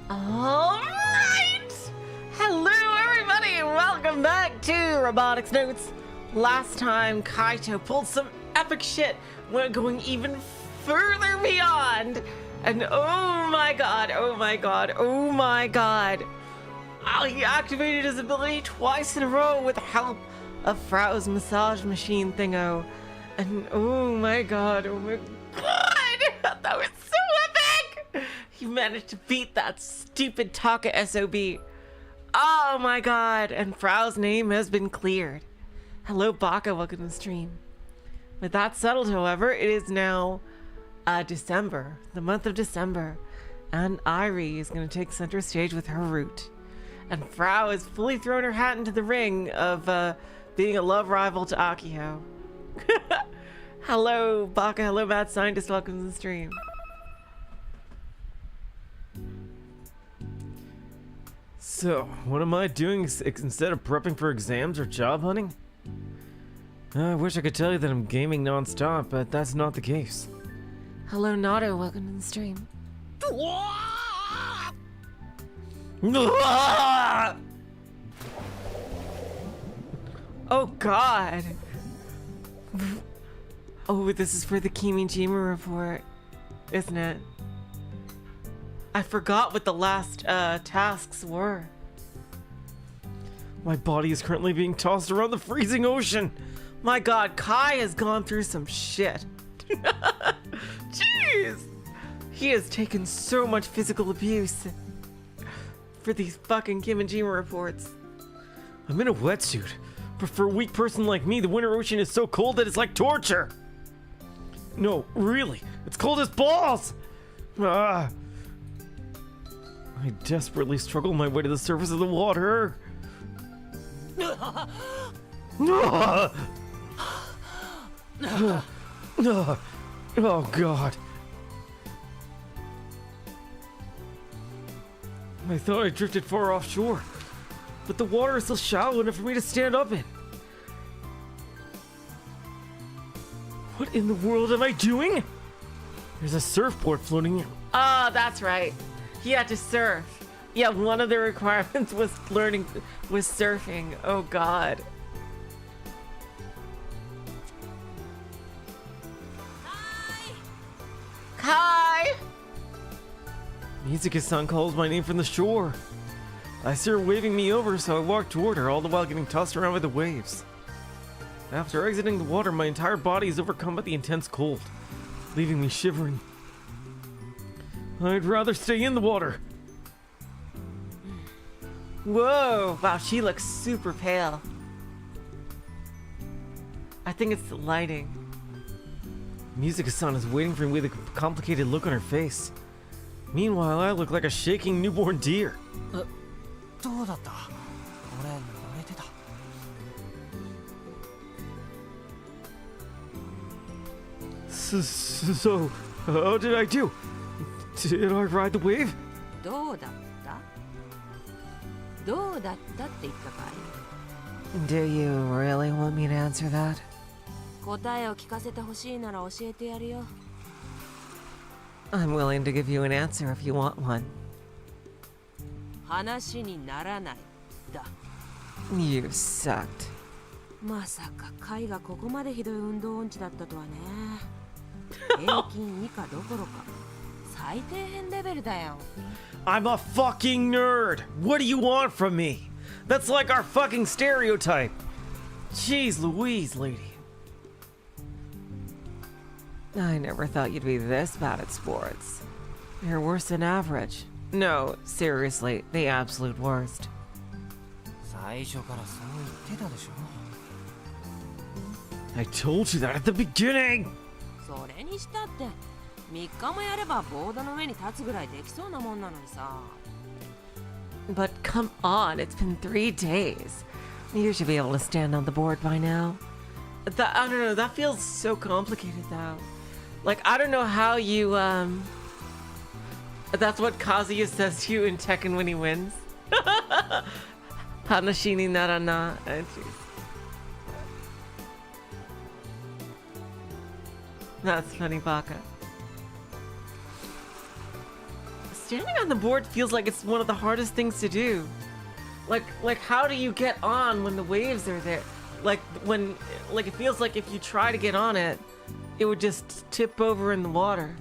Alright! Hello everybody and welcome back to Robotics Notes. Last time Kaito pulled some epic shit. We're going even further beyond. And oh my god, oh my god, oh my god. He activated his ability twice in a row with the help of Frau's massage machine thingo. And oh my god, oh my god, that was so epic! He managed to beat that stupid Takasob. Oh my god, and Frau's name has been cleared. Hello Baka, welcome to the stream. With that settled, however, it is now December, the month of December, and Airi is going to take center stage with her route. And Frau has fully thrown her hat into the ring of being a love rival to Akio. Hello Baka, hello Mad Scientist, welcome to the stream. So, what am I doing instead of prepping for exams or job hunting? I wish I could tell you that I'm gaming non-stop, but that's not the case. Hello Nato, welcome to the stream. Oh god. Oh, this is for the Kimijima report, isn't it? I forgot what the last tasks were. My body is currently being tossed around the freezing ocean. My god, Kai has gone through some shit. Jeez! He has taken so much physical abuse for these fucking Kimijima reports. I'm in a wetsuit, but for a weak person like me, the winter ocean is so cold that it's like torture. No, really, it's cold as balls. I desperately struggle my way to the surface of the water. Oh god. I thought I drifted far offshore, but the water is still shallow enough for me to stand up in. What in the world am I doing? There's a surfboard floating in. Ah, that's right. He had to surf. Yeah, one of the requirements was surfing. Oh god. Hi! Mizuki-san calls my name from the shore. I see her waving me over, so I walk toward her, all the while getting tossed around by the waves. After exiting the water, my entire body is overcome by the intense cold, leaving me shivering. I'd rather stay in the water. Whoa, wow, she looks super pale. I think it's the lighting. Mizuki-san is waiting for me with a complicated look on her face. Meanwhile, I look like a shaking newborn deer. So, how did I do? Did I ride the wave? どうだったどうだったって言ったかい Do you really want me to answer that? 答えを聞かせてほしいなら教えてやるよ I'm willing to give you an answer if you want one. 話にならないだ You sucked. まさか貝がここまでひどい運動音痴だったとはね平均以下どころか最低限レベルだよ I'm a fucking nerd! What do you want from me? That's like our fucking stereotype! Jeez Louise, lady. I never thought you'd be this bad at sports. You're worse than average. No, seriously, the absolute worst. 最初からそう言ってたでしょ I told you that at the beginning! それにしたって3日もやればボードの上に立つぐらいできそうなもんなのにさ But come on, it's been 3 days. You should be able to stand on the board by now. I don't know, that feels so complicated though. Like, I don't know how you, that's what Kazuya says to you in Tekken when he wins. Hanashini narana. That's funny, Baka. Standing on the board feels like it's one of the hardest things to do. Like how do you get on when the waves are there? Like it feels like if you try to get on it, it would just tip over in the water.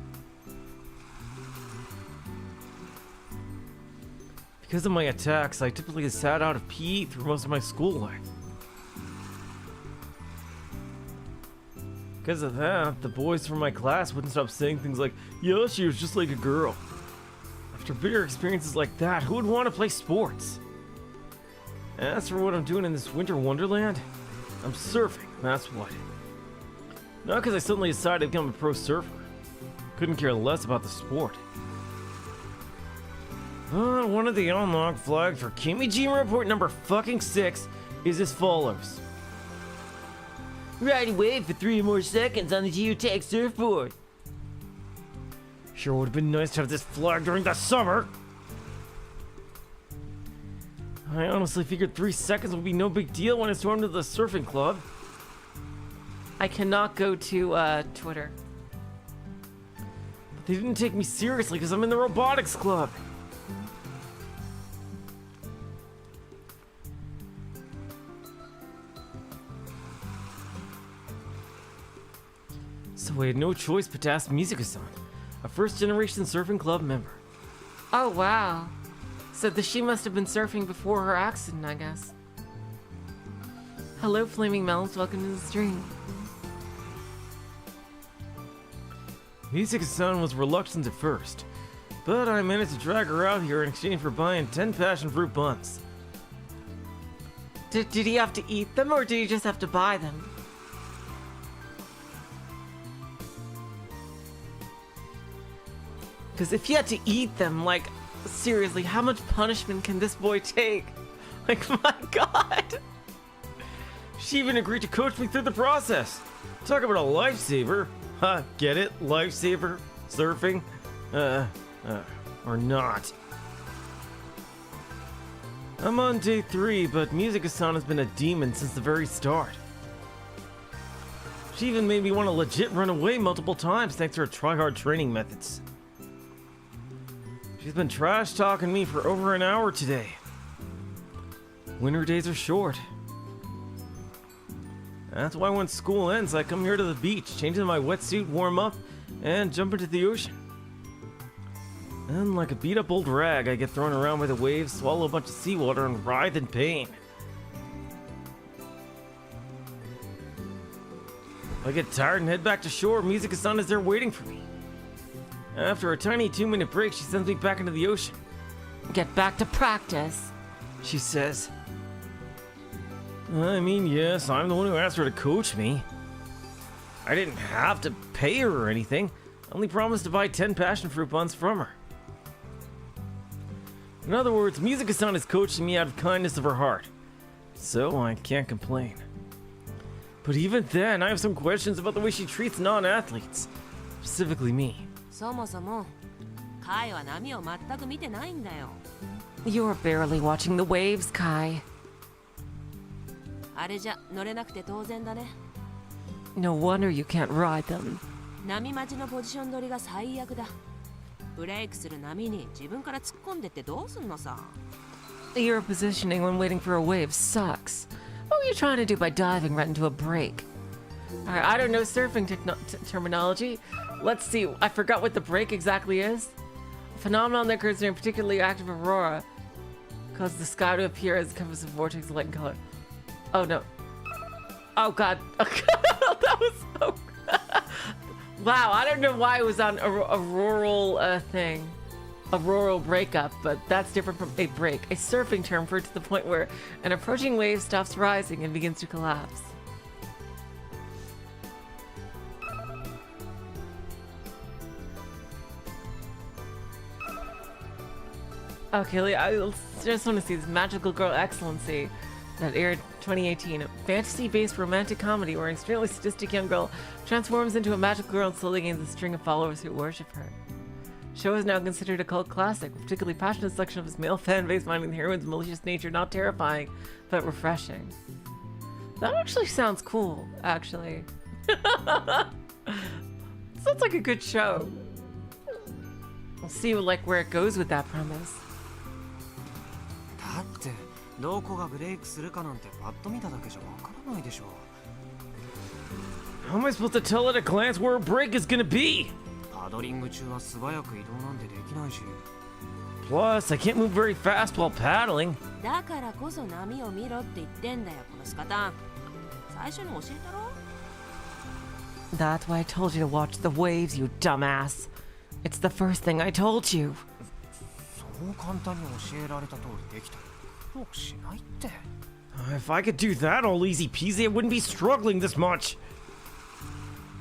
Because of my attacks, I typically sat out of PE through most of my school life. Because of that, the boys from my class wouldn't stop saying things like, yeah, she was just like a girl. After bitter experiences like that, who would want to play sports? As for what I'm doing in this winter wonderland, I'm surfing, that's what. Not because I suddenly decided to become a pro surfer. Couldn't care less about the sport. But one of the unlocked flags for Kimijima report number fucking 6 is as follows. Ride a wave for 3 more seconds on the geotech surfboard. Sure would have been nice to have this flag during the summer. I honestly figured 3 seconds would be no big deal when I stormed to the surfing club. I cannot go to Twitter. But they didn't take me seriously because I'm in the robotics club. So I had no choice but to ask Mizuka-san, a first-generation surfing club member. Oh wow. So she must have been surfing before her accident, I guess. Hello, Flaming Melons. Welcome to the stream. Mizuka-san was reluctant at first, but I managed to drag her out here in exchange for buying 10 passion fruit buns. Did he have to eat them, or did he just have to buy them? Because if you had to eat them, like, seriously, how much punishment can this boy take? Like, my god. She even agreed to coach me through the process. Talk about a lifesaver. Huh, get it? Lifesaver? Surfing? Or not. I'm on day 3, but Mizuka-san has been a demon since the very start. She even made me want to legit run away multiple times thanks to her try-hard training methods. She's been trash-talking me for over an hour today. Winter days are short. That's why when school ends, I come here to the beach, change into my wetsuit, warm up, and jump into the ocean. And like a beat-up old rag, I get thrown around by the waves, swallow a bunch of seawater, and writhe in pain. If I get tired and head back to shore, Mizuka-san is there waiting for me. After a tiny 2-minute break, she sends me back into the ocean. Get back to practice, she says. I mean, yes, I'm the one who asked her to coach me. I didn't have to pay her or anything. I only promised to buy 10 passion fruit buns from her. In other words, Mizuka-san is coaching me out of kindness of her heart. So I can't complain. But even then, I have some questions about the way she treats non-athletes. Specifically me. そもそもカイは波を全く見てないんだよ。 You're barely watching the waves, Kai. あれじゃ乗れなくて当然だね。 No wonder you can't ride them. 波待ちのポジション取りが最悪だ。ブレイクする波に自分から突っ込んでってどうすんのさ。 Your positioning when waiting for a wave sucks. What were you trying to do by diving right into a break? Alright, I don't know surfing terminology. Let's see, I forgot what the break exactly is. A phenomenon that occurs during a particularly active aurora causes the sky to appear as a compass of vortex of light and color. Oh no. Oh god. That was so... Wow, I don't know why it was on a rural thing. A rural breakup, but that's different from a break. A surfing term refers to the point where an approaching wave stops rising and begins to collapse. Okay, I just want to see this Magical Girl Excellency that aired 2018. A fantasy-based romantic comedy where an extremely sadistic young girl transforms into a magical girl and slowly gains a string of followers who worship her. The show is now considered a cult classic, with a particularly passionate section of its male fan base finding the heroine's malicious nature not terrifying, but refreshing. That actually sounds cool, actually. Sounds like a good show. We'll see like where it goes with that premise. だってどこがブレイクするかなんてパッと見ただけじゃわからないでしょ。 How am I supposed to tell at a glance where a break is gonna be? パドリング中は素早く移動なんてできないし。 Plus, I can't move very fast while paddling. だからこそ波を見ろって言ってんだよこのスカタン。最初に教えたろ。 That's why I told you to watch the waves, you dumbass. It's the first thing I told you. そう簡単に教えられた通りできた。苦労しないって。 If I could do that all easy peasy, I wouldn't be struggling this much.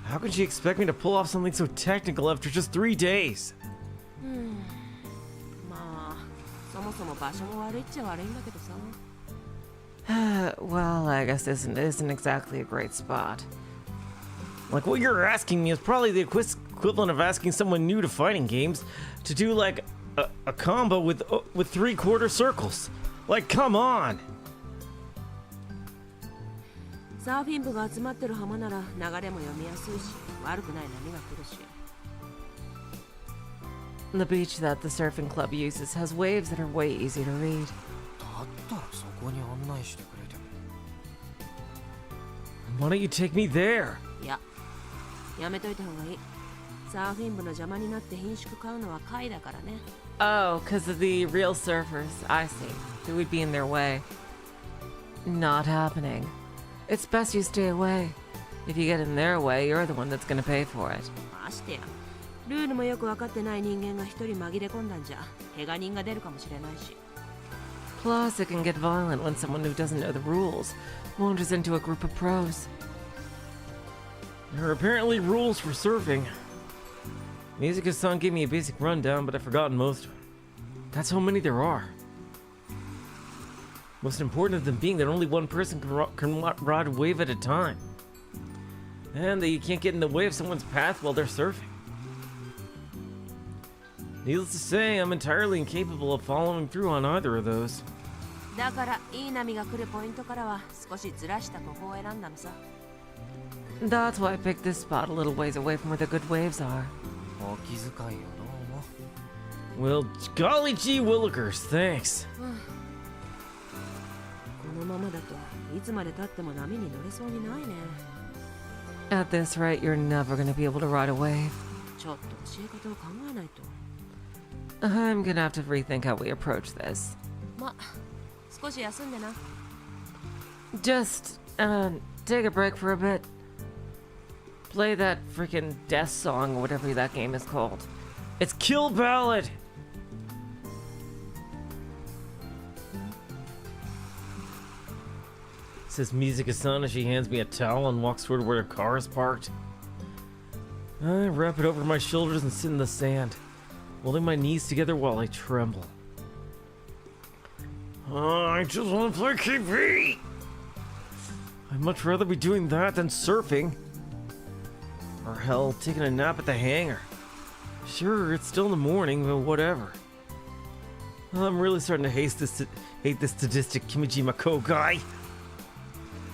How could she expect me to pull off something so technical after just 3 days? まあそもそも場所も悪いっちゃ悪いんだけどさ。 Well, I guess this isn't exactly a great spot. Like, what you're asking me is probably the equivalent of asking someone new to fighting games to do like a combo with 3/4 circles. Like, come on. サーフィン部が集まってる浜なら流れも読みやすいし悪くない波が来るし。 The beach that the surfing club uses has waves that are way easy to read. だったらそこに案内してくれても。 Why don't you take me there? いややめといた方がいい。サーフィン部の邪魔になって品種買うのは貝だからね。 Oh, because of the real surfers. I see. Who would be in their way? Not happening. It's best you stay away. If you get in their way, you're the one that's gonna pay for it. ましてやルールもよく分かってない人間が一人紛れ込んだんじゃ怪我人が出るかもしれないし。 Plus, it can get violent when someone who doesn't know the rules wanders into a group of pros. There are apparently rules for surfing. Musica-san gave me a basic rundown, but I've forgotten most of them. That's how many there are. Most important of them being that only one person can ride a wave at a time. And that you can't get in the way of someone's path while they're surfing. Needless to say, I'm entirely incapable of following through on either of those. だからいい波が来るポイントからは少しずらしたここを選んだのさ。 That's why I picked this spot a little ways away from where the good waves are. お気遣いをどうも。 Well, golly gee willikers, thanks. このままだといつまで経っても波に乗れそうにないね。 At this rate, you're never gonna be able to ride a wave. ちょっと教え方を考えないと。 I'm gonna have to rethink how we approach this. ま、少し休んでな。 Just, take a break for a bit. Play that freaking death song or whatever that game is called. It's Kill Ballad! Says Musica-san as she hands me a towel and walks toward where her car is parked. I wrap it over my shoulders and sit in the sand, holding my knees together while I tremble. I just want to play KP! I'd much rather be doing that than surfing. Or hell, taking a nap at the hangar. Sure, it's still in the morning, but whatever. I'm really starting to hate this sadistic Kimijima Ko guy.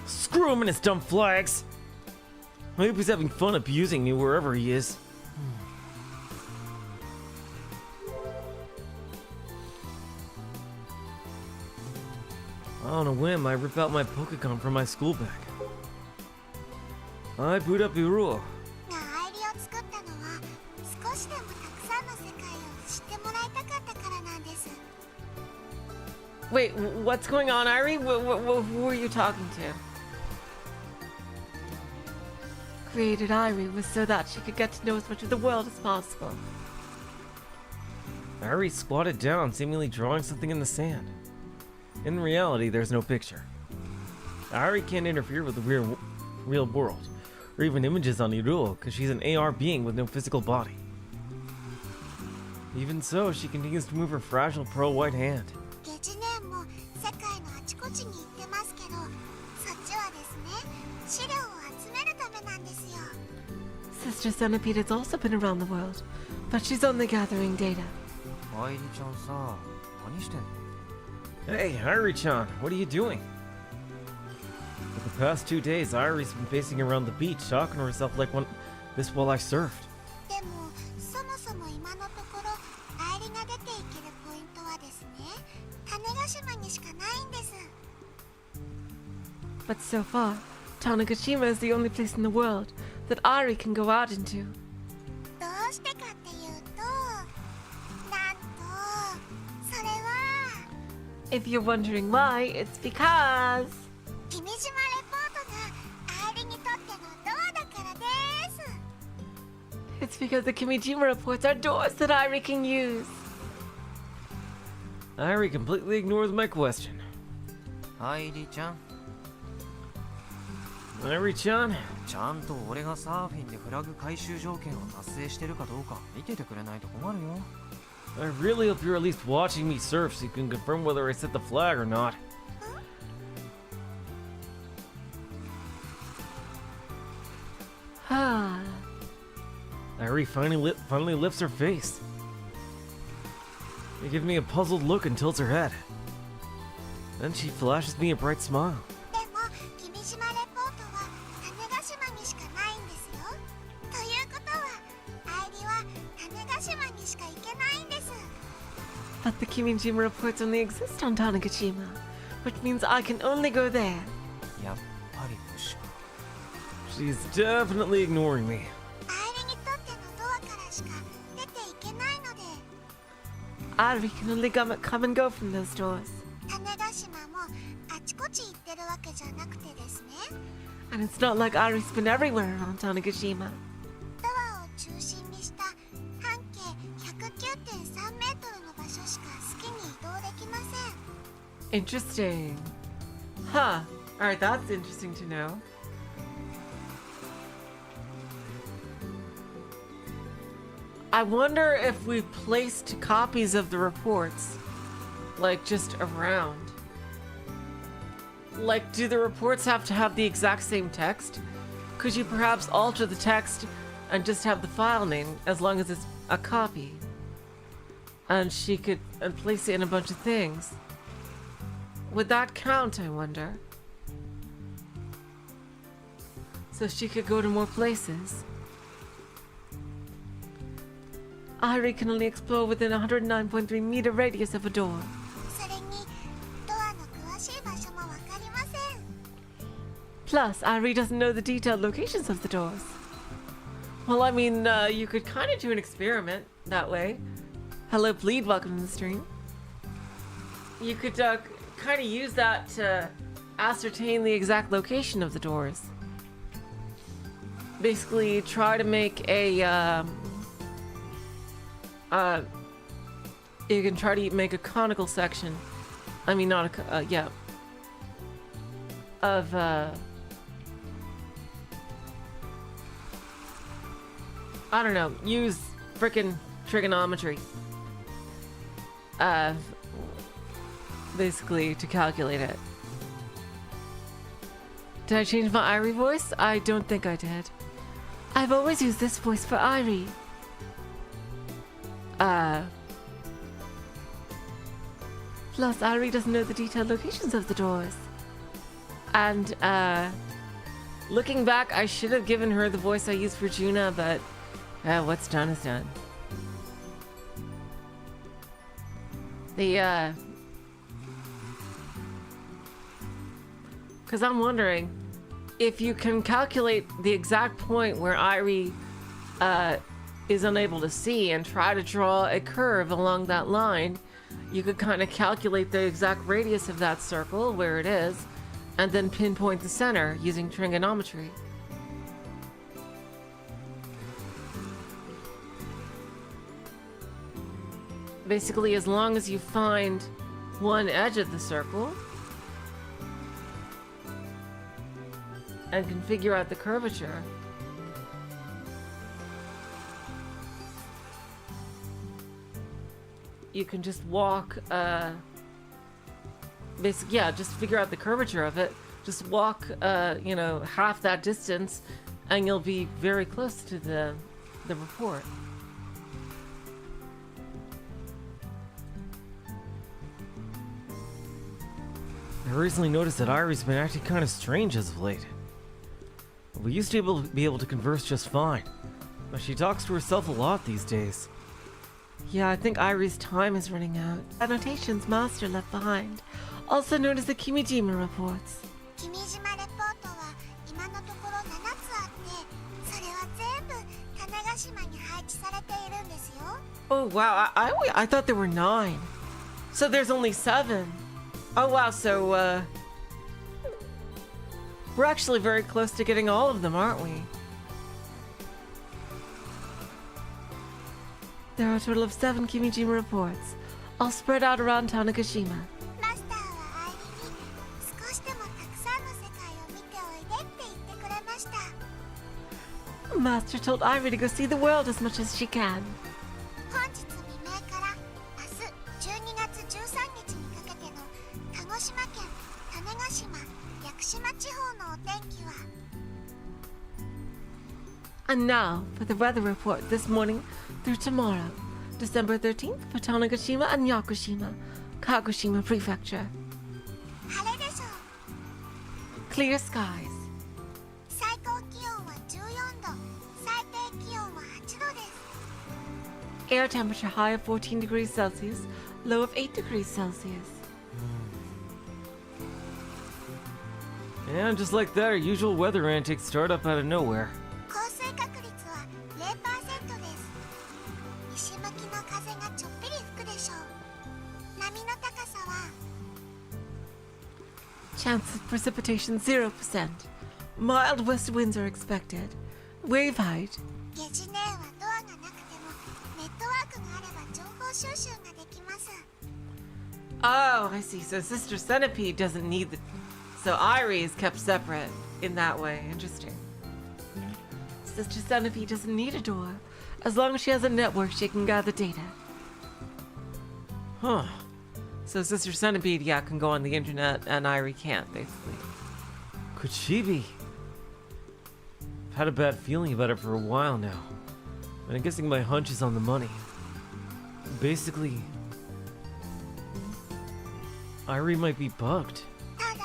Screw him and his dumb flags! I hope he's having fun abusing me wherever he is. On a whim, I rip out my Pokégon from my school bag. I boot up Iruo. がアイリを作ったのは少しでもたくさんの世界を知ってもらいたかったからなんです。 Wait, what's going on, Airi? Who are you talking to? Created Airi was so that she could get to know as much of the world as possible. Airi squatted down, seemingly drawing something in the sand. In reality, there's no picture. Airi can't interfere with the real world, or even images on Iruo, because she's an AR being with no physical body. Even so, she continues to move her fragile pearl white hand. ゲジネーンも世界のあちこちに行ってますけど、そっちはですね、資料を集めるためなんですよ。 Sister Centipede has also been around the world, but she's only gathering data. アイリちゃんさ、何してんの？ Hey, Airi-chan, what are you doing? For the past 2 days, Airi's been pacing around the beach, talking to herself like this while I surfed. でもそもそも今のところ島にしかないんです。 But so far, Tanegashima is the only place in the world that Airi can go out into. どうしてかっていうと、なんとそれは If you're wondering why, it's because 君島レポートがアイリにとってのドアだからです。 it's because the Kimijima reports are doors that Airi can use. Airi completely ignores my question. アイリちゃん、 Airi-chan, ちゃんと俺がサーフィンでフラグ回収条件を達成してるかどうか見ててくれないと困るよ。 I really hope you're at least watching me surf so you can confirm whether I set the flag or not. Ah, Airi finally lifts her face. She gives me a puzzled look and tilts her head. Then she flashes me a bright smile. でも君島レポートは種子島にしかないんですよ。ということはアイリは種子島にしか行けないんです。 but the Kimijima reports only exist on Tanegashima, which means I can only go there. やっぱり無視。 She's definitely ignoring me. アイリにとってのドアからしか出ていけないので、 Airi can only come and go from those doors. 種子島もあちこち行ってるわけじゃなくてですね。 And it's not like Airi's been everywhere around Tanegashima. ドアを中心にした半径 109.3 メートルの場所しか好きに移動できません。 Interesting. Huh. Alright, that's interesting to know. I wonder if we placed copies of the reports, like, just around. Like, do the reports have to have the exact same text? Could you perhaps alter the text and just have the file name as long as it's a copy? And she could place it in a bunch of things. Would that count, I wonder? So she could go to more places. Airi can only explore within a 109.3 meter radius of a door. それにドアの詳しい場所もわかりません。 Plus, Airi doesn't know the detailed locations of the doors. Well, I mean, you could kind of do an experiment that way. Hello, Bleed, welcome to the stream. You could kind of use that to ascertain the exact location of the doors. Basically, try to make a, you can try to make a conical section. I mean, not a, yeah. Of, I don't know, use frickin' trigonometry. Basically, to calculate it. Did I change my Airi voice? I don't think I did. I've always used this voice for Airi. Plus, Airi doesn't know the detailed locations of the doors. And, looking back, I should have given her the voice I used for Juna, but what's done is done. The, because I'm wondering if you can calculate the exact point where Airi is unable to see and try to draw a curve along that line, you could kind of calculate the exact radius of that circle where it is and then pinpoint the center using trigonometry. Basically, as long as you find one edge of the circle and can figure out the curvature, you can just walk, basically, yeah, just figure out the curvature of it. Just walk, you know, half that distance and you'll be very close to the report. I recently noticed that Airi's been acting kind of strange as of late. We used to be able to converse just fine, but she talks to herself a lot these days. Yeah, I think Airi's time is running out. Annotations master left behind, also known as the Kimijima reports. 君島レポートは今のところ7つあって、それは全部種子島に配置されているんですよ。 Oh wow, I thought there were 9. So there's only 7. Oh wow, so we're actually very close to getting all of them, aren't we? There are a total of 7 Kimijima reports, all spread out around Tanegashima. マスターはアイリに少しでもたくさんの世界を見ておいでって言ってくれました。 Master told Airi to go see the world as much as she can. 本日未明から明日12月13日にかけての鹿児島県種子島屋久島地方のお天気は And now for the weather report this morning through tomorrow, December 13th for Tanegashima and Yakushima, Kagoshima Prefecture. 晴れでしょう。 Clear skies. 最高気温は14度、最低気温は8度です。 Air temperature high of 14 degrees Celsius, low of 8 degrees Celsius. And just like that, our usual weather antics start up out of nowhere. 降水確率は 0% です。西向きの風がちょっぴり吹くでしょう。波の高さは Chance of precipitation 0%. Mild west winds are expected. Wave height. ゲジネーはドアがなくてもネットワークがあれば情報収集ができます。 Oh, I see. So Sister Centipede doesn't need the... So Airi is kept separate in that way. Interesting. Sister Centipede doesn't need a door. As long as she has a network, she can gather data. Huh. So Sister Centipede, yeah, can go on the internet, and Airi can't, basically. Could she be? I've had a bad feeling about it for a while now. And I'm guessing my hunch is on the money. Basically, Airi might be bugged. ただ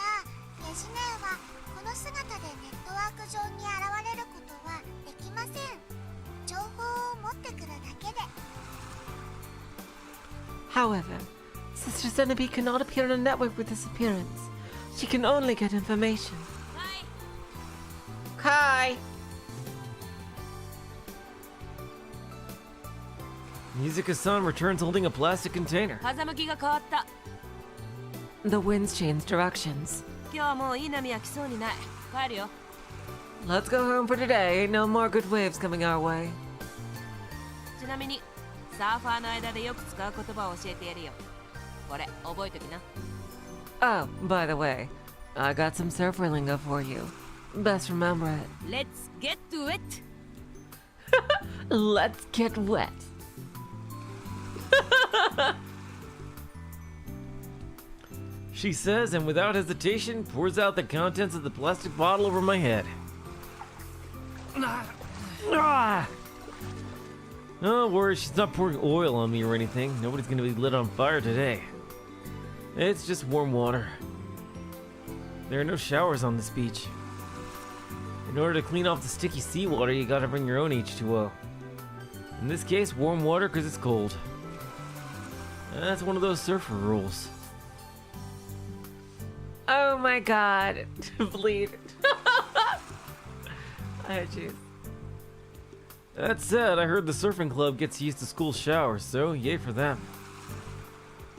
ゲジネーはこの姿でネットワーク上に現れることはできません。情報を持ってくるだけで。 However, Sister Centipede cannot appear on a network with this appearance. She can only get information. Kai! Mizuka-san returns holding a plastic container. 風向きが変わった。 The winds change directions. 今日はもういい波は来そうにない。帰るよ。 Let's go home for today. Ain't no more good waves coming our way. ちなみにサーファーの間でよく使う言葉を教えてやるよ。これ覚えときな。 Oh, by the way, I got some surfer lingo for you. Best remember it. Let's get to it! Let's get wet. She says, and without hesitation, pours out the contents of the plastic bottle over my head. Ah! Don't worry, she's not pouring oil on me or anything. Nobody's gonna be lit on fire today. It's just warm water. There are no showers on this beach. In order to clean off the sticky seawater, you gotta bring your own H2O. In this case, warm water because it's cold. That's one of those surfer rules. Oh my god. Bleed. Oh, jeez. That said, I heard the surfing club gets used to school showers, so yay for them.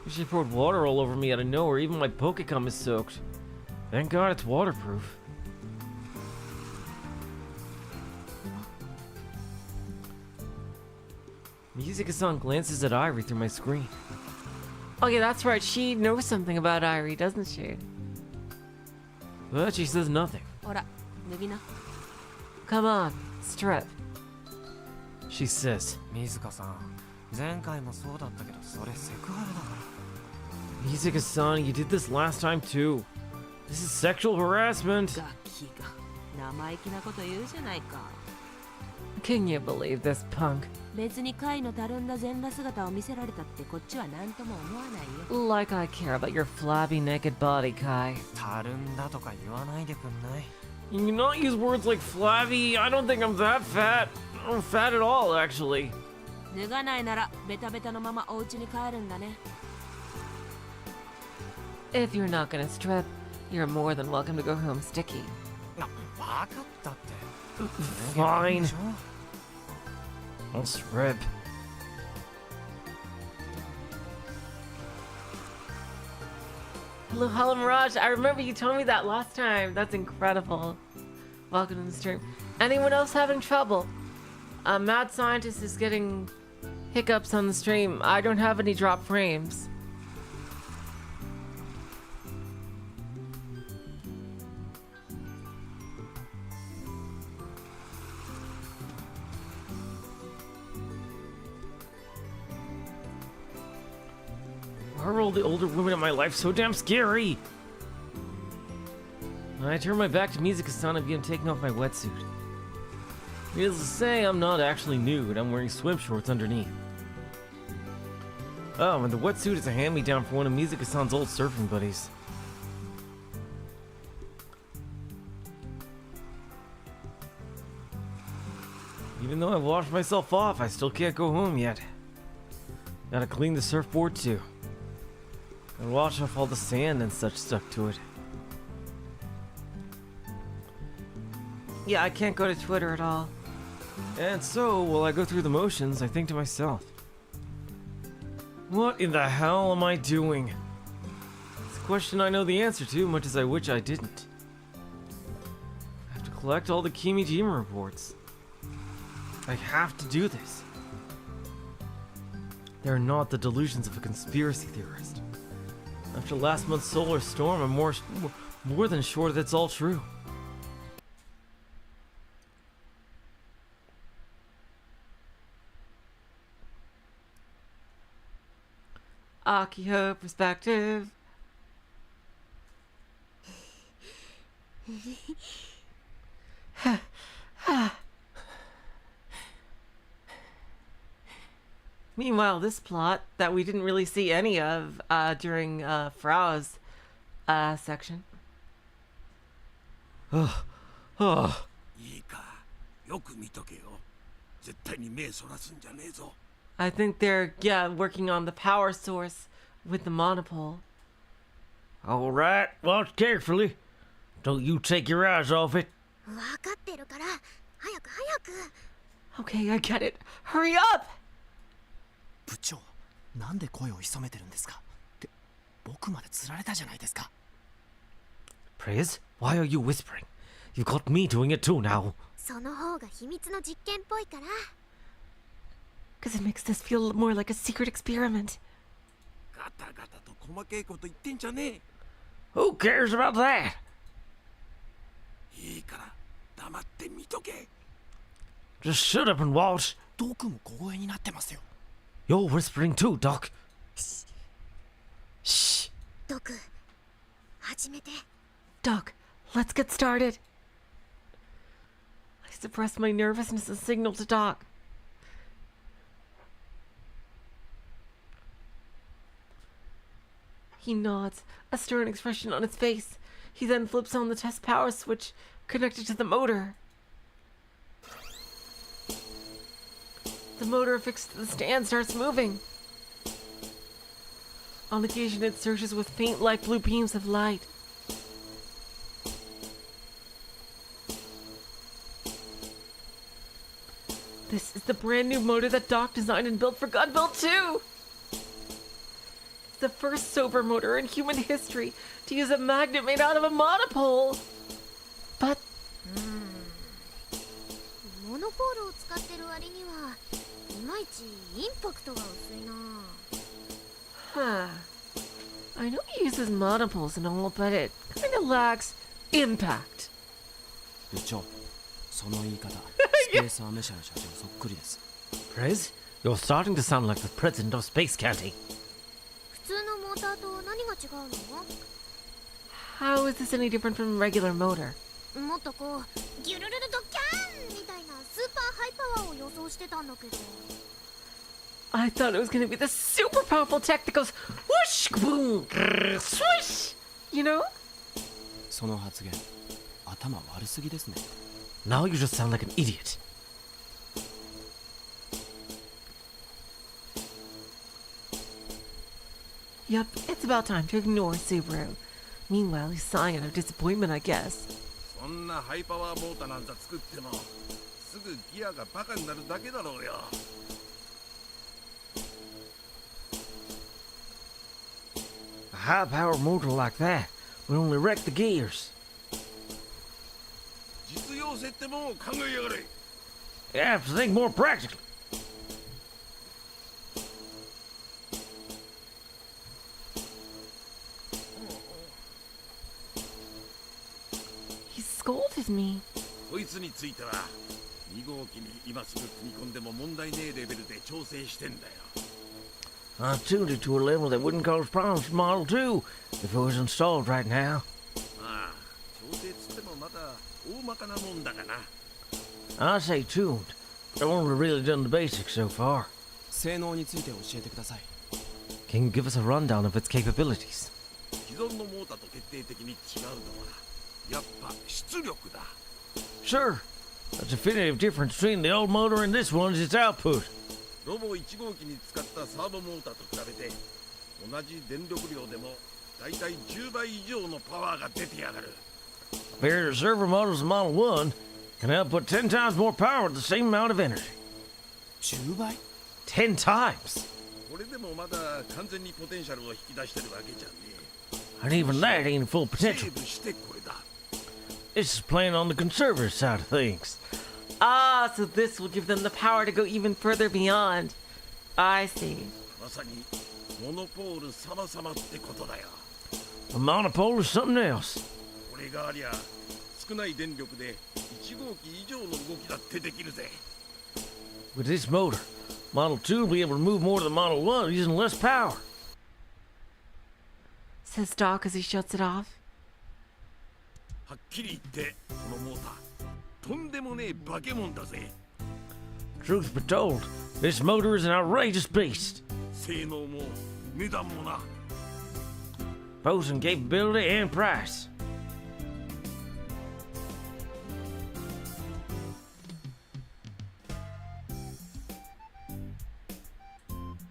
She poured water all over me out of nowhere, even my Pokecom is soaked. Thank God it's waterproof. Mizuka-san glances at Airi through my screen. Oh yeah, that's right. She knows something about Airi, doesn't she? But she says nothing. ほら、脱ぎな。 Come on, strip. She says, 水香さん、前回もそうだったけど、それセクハラだから。 Mizuka-san, you did this last time too. This is sexual harassment. ガキが生意気なこと言うじゃないか。 Can you believe this punk? 別に貝のたるんだ全裸姿を見せられたってこっちは何とも思わないよ。 Like I care about your flabby naked body, Kai. たるんだとか言わないでくんない？ You can not use words like flabby. I don't think I'm that fat. I'm fat at all, actually. 脱がないならベタベタのままお家に帰るんだね。 If you're not gonna strip, you're more than welcome to go home sticky. 分かったって。 Fine. でしょ I'll strip. Hello, Mirage. I remember you told me that last time. That's incredible. Welcome to the stream. Anyone else having trouble? Mad Scientist is getting hiccups on the stream. I don't have any drop frames. Why are all the older women in my life so damn scary? I turn my back to Mizuka-san and begin taking off my wetsuit. Needless to say, I'm not actually nude. I'm wearing swim shorts underneath. Oh, and the wetsuit is a hand-me-down from one of Mizuka-san's old surfing buddies. Even though I washed myself off, I still can't go home yet. Gotta clean the surfboard too. And wash off all the sand and such stuck to it. Yeah, I can't go to Twitter at all. And so, while I go through the motions, I think to myself, what in the hell am I doing? It's a question I know the answer to, much as I wish I didn't. I have to collect all the Kimijima reports. I have to do this. They're not the delusions of a conspiracy theorist. After last month's solar storm, I'm more than sure that it's all true. Akiho perspective. Meanwhile, this plot that we didn't really see any of during Frau's section. いいか、よく見とけよ。絶対に目そらすんじゃねえぞ。 I think they're, working on the power source with the monopole. All right, watch carefully. Don't you take your eyes off it. 分かってるから早く早く。 Okay, I get it. Hurry up! 部長、なんで声を潜めてるんですか？って僕まで釣られたじゃないですか。 Praise, why are you whispering? You got me doing it too now. その方が秘密の実験っぽいから。 Because it makes this feel more like a secret experiment. ガタガタと細けいこと言ってんじゃねえ。 Who cares about that? いいから黙って見とけ。 Just shut up and watch. ドクも小声になってますよ。 You're whispering too, Doc. Shh. ドク、始めて。 Doc, let's get started. I suppressed my nervousness and signaled to Doc. He nods, a stern expression on his face. He then flips on the test power switch connected to the motor. The motor affixed to the stand starts moving. On occasion, it surges with faint light blue beams of light. This is the brand new motor that Doc designed and built for Gunbuild 2! It's the first sober motor in human history to use a magnet made out of a monopole! But モノポールを使ってる割にはいまいちインパクトが薄いな。 Huh. I know he uses monopoles and all, but it kinda lacks impact. 部長、その言い方、スペースアメ社の社長そっくりです。 Praise, you're starting to sound like the president of Space County. 普通のモーターと何が違うの？ How is this any different from a regular motor? もっとこうギュルルルドキャンみたいなスーパーハイパワーを予想してたんだけど。 I thought it was gonna be the super powerful tech that goes whoosh, boom, grrr, swish! You know? その発言、頭悪すぎですね。 Now you just sound like an idiot. Yup, it's about time to ignore Subaru. Meanwhile, he's sighing out of disappointment, I guess. そんなハイパワーモーターなんざ作ってもすぐギアがバカになるだけだろうよ。 A high-powered motor like that would only wreck the gears. 実用性ってもんを考えやがれ。 You have to think more practically. He scolded me. こいつについては2号機に今すぐ組み込んでも問題ねえレベルで調整してんだよ。 I've tuned it to a level that wouldn't cause problems for Model 2 if it was installed right now. まあ調整つってもまだ大まかなもんだがな。 I say tuned. I've only really done the basics so far. 性能について教えてください。 Can you give us a rundown of its capabilities? 既存のモーターと決定的に違うのはやっぱ出力だ。 Sure. The definitive difference between the old motor and this one is its output. ロボ1号機に使ったサーボモーターと比べて同じ電力量でもだいたい10倍以上のパワーが出てやがる。 Compared to server models of Model 1, can output 10 times more power with the same amount of energy. 10倍 10 times! これでもまだ完全にポテンシャルを引き出してるわけじゃねえ。 And even that ain't full セ potential. ーブしてこれだ。 This is playing on the conservative side of things. Ah, so this will give them the power to go even further beyond. I see. まさにモノポール様々ってことだよ。 A monopole is something else. これがありゃ少ない電力で1号機以上の動きだってできるぜ。 With this motor, Model 2 will be able to move more than Model 1 using less power. Says Doc as he shuts it off. はっきり言ってこのモーターとんでもねえ化け物だぜ。 Truth be told, this motor is an outrageous beast. 性能も値段もな。 Both in capability and price.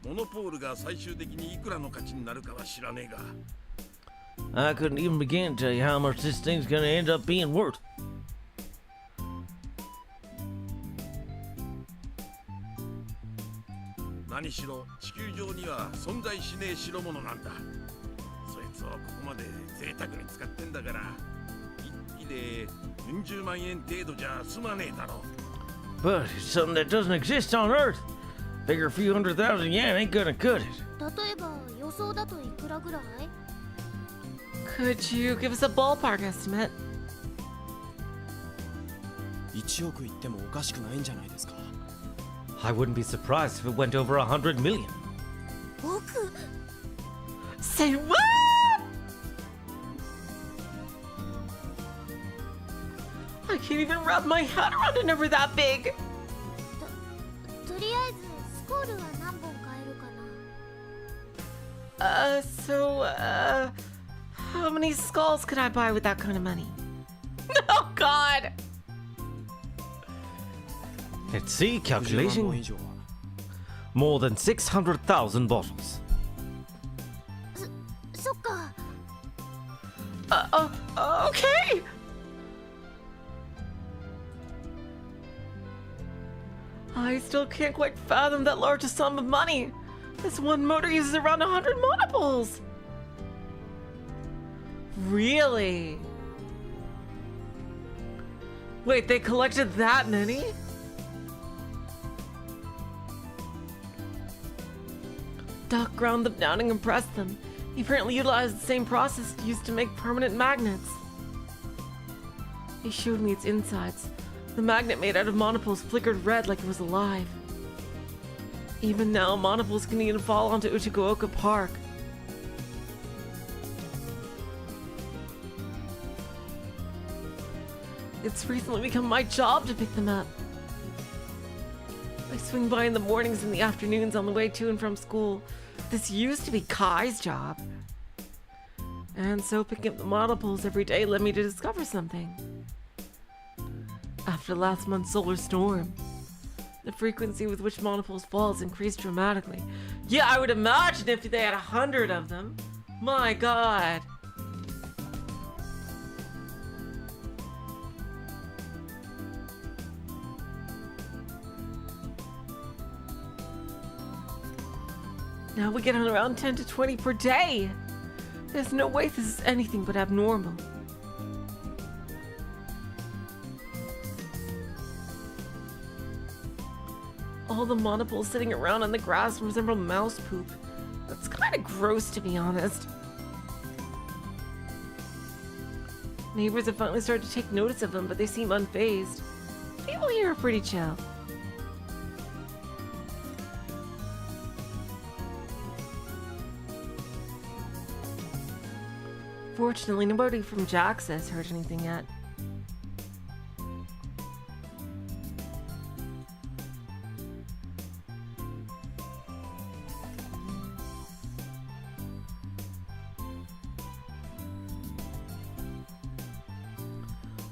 モノポールが最終的にいくらの価値になるかは知らねえが。 I couldn't even begin to tell you how much this thing's gonna end up being worth. 何しろ地球上には存在しねえ代物なんだ。そいつをここまで贅沢に使ってんだから一機で40万円程度じゃ済まねえだろ。 But it's something that doesn't exist on Earth. Figure a few 100,000 yen ain't gonna cut it. 例えば予想だといくらぐらい？ Could you give us a ballpark estimate? 1億いってもおかしくないんじゃないですか。 I wouldn't be surprised if it went over 100 million. 億？ Say what? I can't even wrap my head around a number that big. とりあえずスコールは何本買えるかな？ How many skulls could I buy with that kind of money? Oh God! Let's see, 60万本 calculation. 以上は More than 600,000 bottles. そっか。 Okay. I still can't quite fathom that large a sum of money. This one motor uses around 100 monopoles. Really? Wait, they collected that many? Doc ground them down and compressed them. He apparently utilized the same process used to make permanent magnets. He showed me its insides. The magnet made out of monopoles flickered red like it was alive. Even now, monopoles can even fall onto Uchiguoka Park. It's recently become my job to pick them up. I swing by in the mornings and the afternoons on the way to and from school. This used to be Kai's job. And so picking up the monopoles every day led me to discover something. After last month's solar storm, The frequency with which monopoles fall has increased dramatically. Yeah, I would imagine if they had 100 of them. My god. Now we get on around 10 to 20 per day. There's no way this is anything but abnormal. All the monopoles sitting around on the grass resemble mouse poop. That's kind of gross, to be honest. Neighbors have finally started to take notice of them, but they seem unfazed. People here are pretty chill. Fortunately, nobody from Jax has heard anything yet.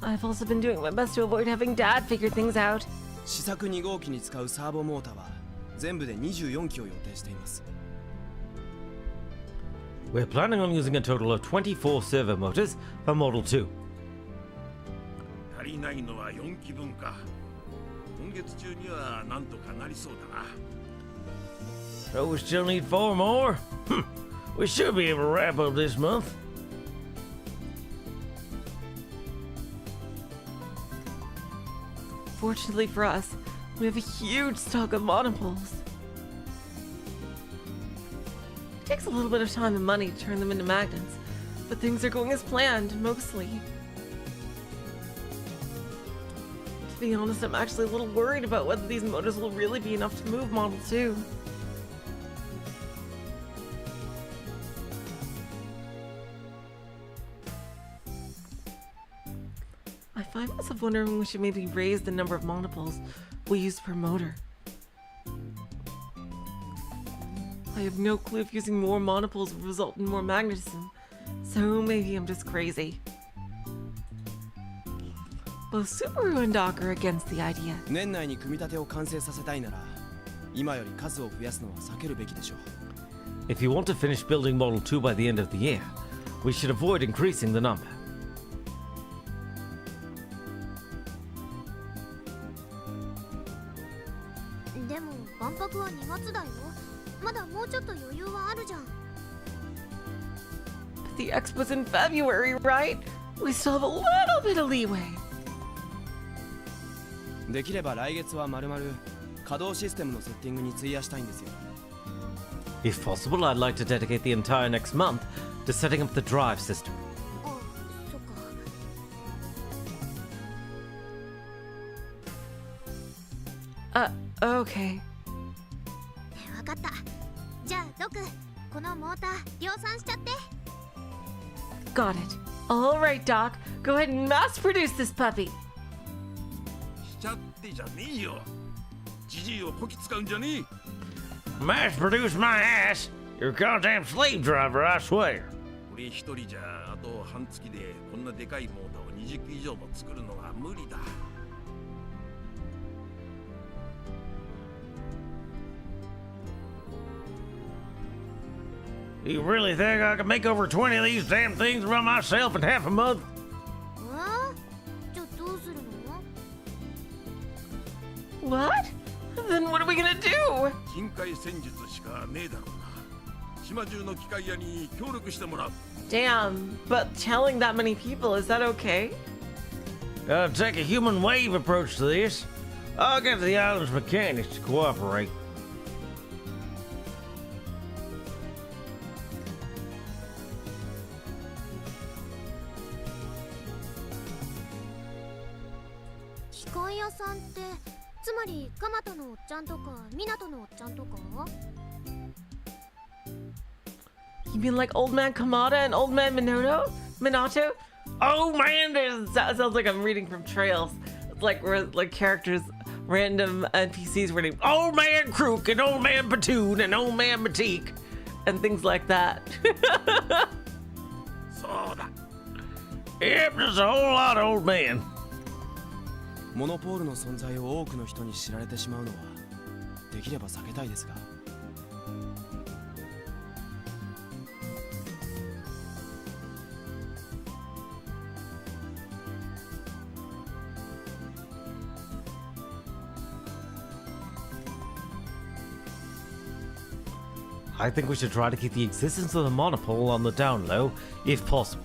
I've also been doing my best to avoid having Dad figure things out. 試作2号機に使うサーボモーターは全部で24機を予定しています。 We're planning on using a total of 24 servo motors for Model 2. 足りないのは4機分か。今月中にはなんとかなりそうだな。 So we still need 4 more? We should be able to wrap up this month. Fortunately for us, we have a huge stock of monopoles. It takes a little bit of time and money to turn them into magnets, but things are going as planned, mostly. To be honest, I'm actually a little worried about whether these motors will really be enough to move Model 2. I find myself wondering we should maybe raise the number of monopoles we use per motor. I have no clue if using more monopoles will result in more magnetism, so maybe I'm just crazy. Both Subaru and Doc are against the idea. 年内に組み立てを完成させたいなら、今より数を増やすのは避けるべきでしょう。 If you want to finish building Model 2 by the end of the year, we should avoid increasing the number. でも万博は2月だよ。まだもうちょっと余裕はあるじゃん。But the expo's in February, right? We still have a little bit of leeway. できれば来月はまるまる稼働システムのセッティングに費やしたいんですよ。 If possible, I'd like to dedicate the entire next month to setting up the drive system. あ、そっか。Okay. わかった。じゃあドク、このモーター量産しちゃって。 Got it. All right, Doc. Go ahead and mass produce this puppy. しちゃってじゃねえよ。ジジイをこき使うんじゃねえ。 Mass produce my ass! You're a goddamn slave driver, I swear. 俺一人じゃあと半月でこんなでかいモーターを20機以上も作るのは無理だ。 You really think I could make over 20 of these damn things by myself in half a month? じゃあどうするの？ What? Then what are we gonna do? 近海戦術しかねえだろうな。島中の機械屋に協力してもらう。 Damn, but telling that many people, is that okay? Gotta take a human wave approach to this. I'll get the island's mechanics to cooperate. You mean like Old Man Kamada and Old Man Minato? Oh man, that sounds like I'm reading from Trails. It's like where like characters, random NPCs were named Old Man Crook and Old Man Batoon and Old Man Batik and things like that. そうだ。 Yep, there's a whole lot of old men. モノポールの存在を多くの人に知られてしまうのはできれば避けたいですが。I think we should try to keep the existence of the monopole on the down low, if possible.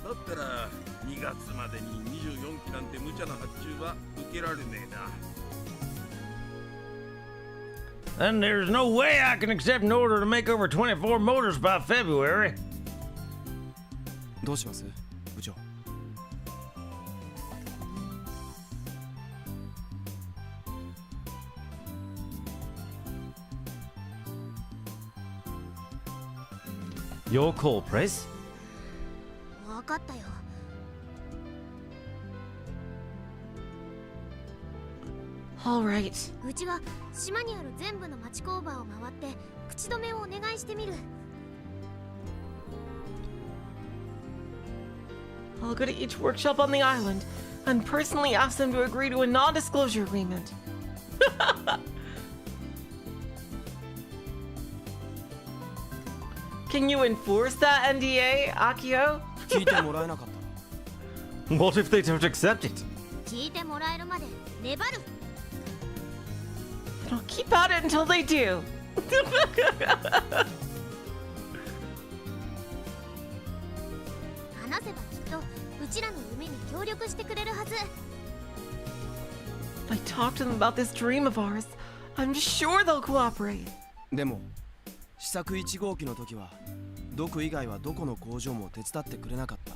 だったら2月までに24機なんて無茶な発注は受けられねえな。 And there's no way I can accept an order to make over 24 motors by February. どうします部長。Your call, Press. 分かったよ。 All right. うちは島にある全部の町工場を回って口止めをお願いしてみる。 I'll go to each workshop on the island and personally ask them to agree to a non-disclosure agreement. Can you enforce that NDA, Akio? 聞いてもらえなかったら What if they don't accept it? 聞いてもらえるまで粘る。 I'll keep at it until they do. 話せばきっとうちらの夢に協力してくれるはず。 If I talk to them about this dream of ours, I'm sure they'll cooperate. でも試作1号機の時はドク以外はどこの工場も手伝ってくれなかった。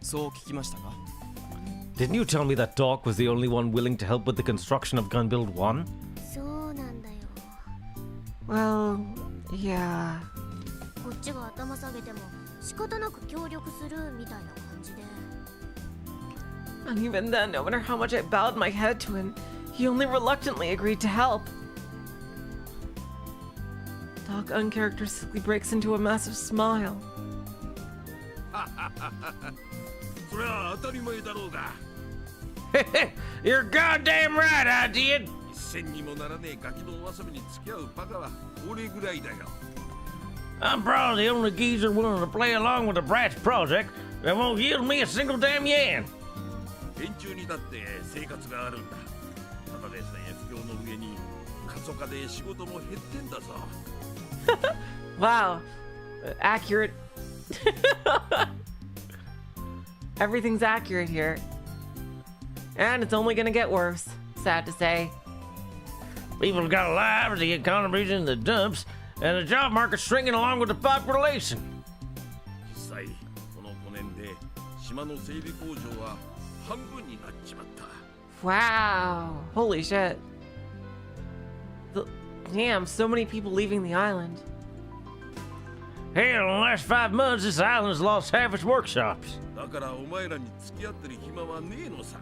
そう聞きましたか？ Didn't you tell me that Doc was the only one willing to help with the construction of Gun Build 1? そうなんだよ。 Well, yeah. こっちが頭下げても仕方なく協力するみたいな感じで。 And even then, no matter how much I bowed my head to him, he only reluctantly agreed to help. Doc uncharacteristically breaks into a massive smile. そりゃ当たり前だろうが。 You're goddamn right, I did! 一銭にもならねえガキのわさびに付き合うバカは俺ぐらいだよ。 I'm probably the only geezer willing to play along with the Bratz project that won't yield me a single damn yen. 連中にだって生活があるんだ。ただでさえ不況の上に過疎化で仕事も減ってんだぞ。 Wow. Accurate. Everything's accurate here. And it's only gonna get worse. Sad to say. People got lives, the economy's in the dumps, and the job market's shrinking along with the population. 実際この5年で島の整備工場は半分になっちまった。 Wow. Holy shit. Damn, so many people leaving the island. Hell, in the last 5 months, this island's lost half its workshops. だからお前らに付き合ってる暇はねえのさ。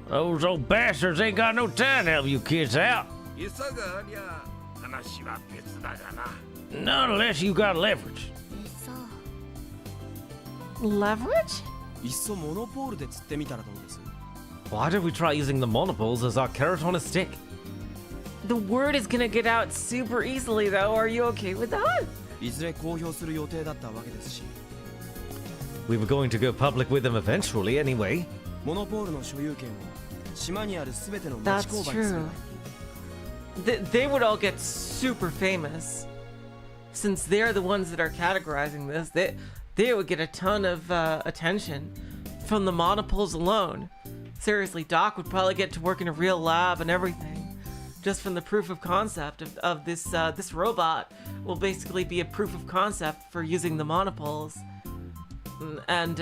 Those old bastards ain't got no time to help you kids out. 餌がありゃ話は別だがな。 Not unless you got leverage. え、そう。 Leverage? いっそモノポールで釣ってみたらどうです？ Why don't we try using the monopoles as our carrot on a stick? The word is gonna get out super easily, though. Are you okay with that? いずれ公表する予定だったわけですし、 We were going to go public with them eventually anyway. モノポールの所有権を島にあるすべての町 That's 工場にすれ true. ば They would all get super famous. Since they're the ones that are categorizing this, they would get a ton of attention from the monopoles alone. Seriously, Doc would probably get to work in a real lab and everything. Just from the proof of concept of this this robot will basically be a proof of concept for using the monopoles. And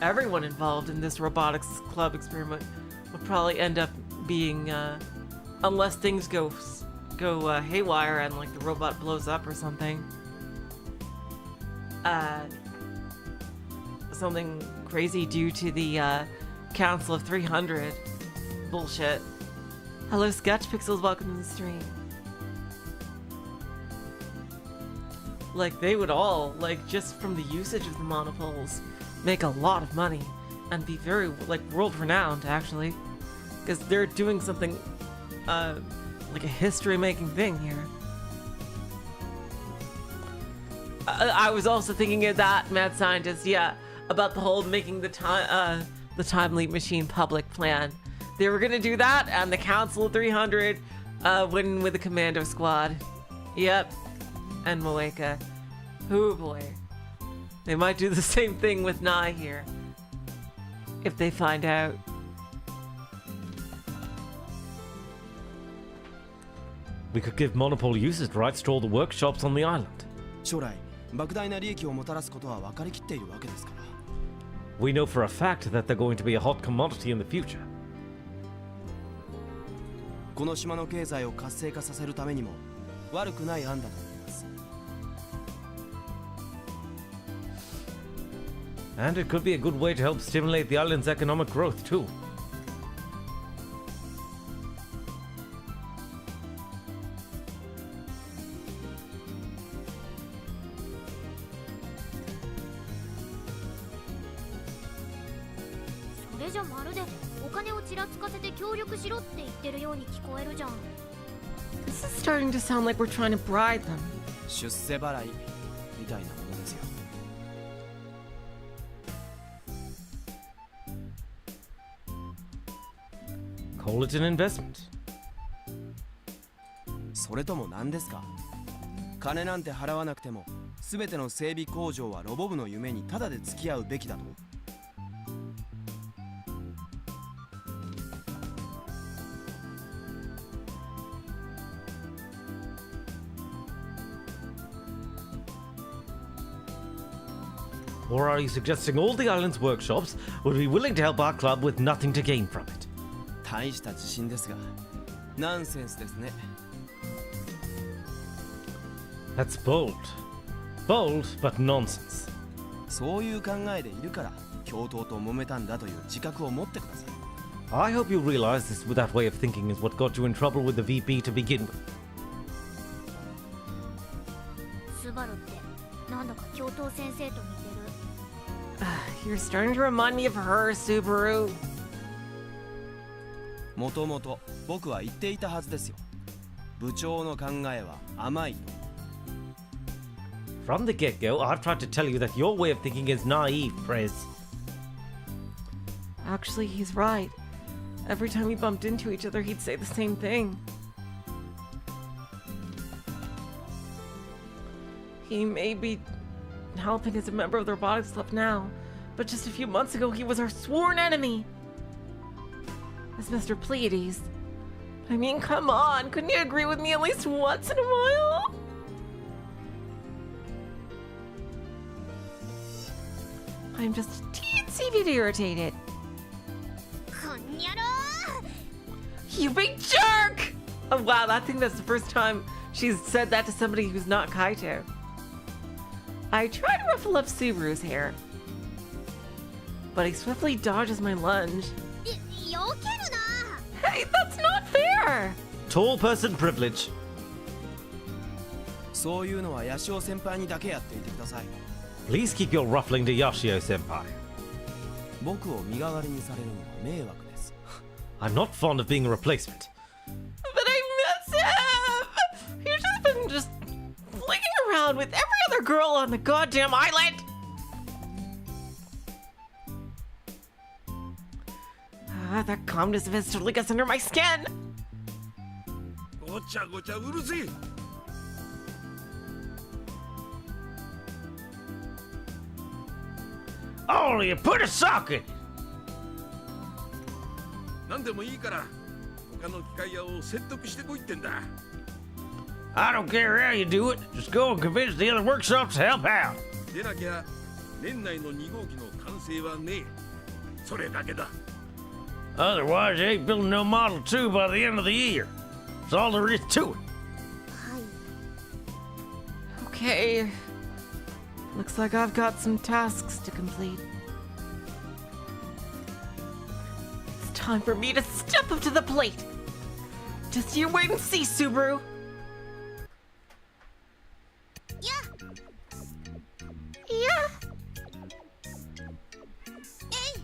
everyone involved in this robotics club experiment will probably end up being, unless things go haywire and like the robot blows up or something. Something crazy due to the Council of 300 bullshit. Hello, Sketch Pixels, welcome to the stream. Like, they would all, like, just from the usage of the monopoles, make a lot of money. and be very, like, world-renowned, actually. Because they're doing something, like a history-making thing here. I was also thinking of that, mad scientist, yeah, about the whole making the time leap machine public plan. They were gonna do that, and the Council of 300 went in with the Commando Squad. Yep, and Moeka. Oh boy. They might do the same thing with Nai here. If they find out. We could give Monopol usage rights to all the workshops on the island. 将来莫大な利益をもたらすことは分かりきっているわけですから。 We know for a fact that they're going to be a hot commodity in the future. この島の経済を活性化させるためにも悪くない案だと思います。 And it could be a good way to help stimulate the island's economic growth too. This is starting to sound like we're trying to bribe them. 出世払いみたいなものですよ。 Call it an investment. それとも何ですか。金なんて払わなくても全ての整備工場はロボ部の夢にタダで付き合うべきだと。 Or are you suggesting all the island's workshops would be willing to help our club with nothing to gain from it? 大した自信ですが、ナンセンスですね。 That's bold. Bold, but nonsense. そういう考えでいるから教頭と揉めたんだという自覚を持ってください。 I hope you realize this that way of thinking is what got you in trouble with the VP to begin with. スバルってなんだか教頭先生と似てる。 You're starting to remind me of her, Subaru. もともと僕は言っていたはずですよ。部長の考えは甘いと。 From the get-go, I've tried to tell you that your way of thinking is naive, Prez. Actually, he's right. Every time we bumped into each other, he'd say the same thing. He may be helping as a member of the Robotics Club now, but just a few months ago, he was our sworn enemy. As Mr. Pleiades. I mean, come on, couldn't you agree with me at least once in a while? I'm just a teensy bit irritated. こんにゃろー。 You big jerk! Oh wow, I think that's the first time she's said that to somebody who's not Kaito. I try to ruffle up Subaru's hair, but he swiftly dodges my lunge. よけるな。 Hey, that's not fair! Tall person privilege. そういうのはヤシオ先輩にだけやっていてください。 Please keep your ruffling to Yoshio senpai. 僕を身代わりにされるのは迷惑です。 I'm not fond of being a replacement. But I miss him! He's just been just flinging around with every other girl on the goddamn island! That calmness of his totally gets under my skin! ごちゃごちゃうるせえ。 Oh, you put a sock in! 何でもいいから他の機械屋を説得してこいってんだ。 I don't care how you do it. Just go and convince the other workshops to help out. でなきゃ年内の2号機の完成はねえ。それだけだ。 Otherwise, you ain't building no Model 2 by the end of the year. That's all there is to it. Okay. Looks like I've got some tasks to complete. It's time for me to step up to the plate. Just you wait and see, Subaru. や Yeah. えい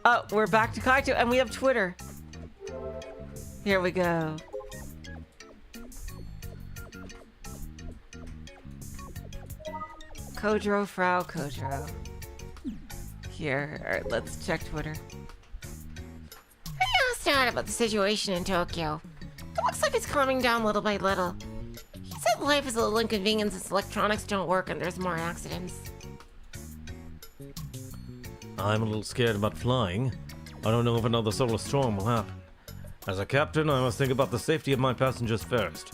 Oh, we're back to Kaito, and we have Twitter. Here we go. Kodro, Frau, Kodro. Here, alright, let's check Twitter. I asked Dad about the situation in Tokyo. It looks like it's calming down little by little. He said life is a little inconvenience as electronics don't work and there's more accidents. I'm a little scared about flying. I don't know if another solar storm will happen. As a captain, I must think about the safety of my passengers first.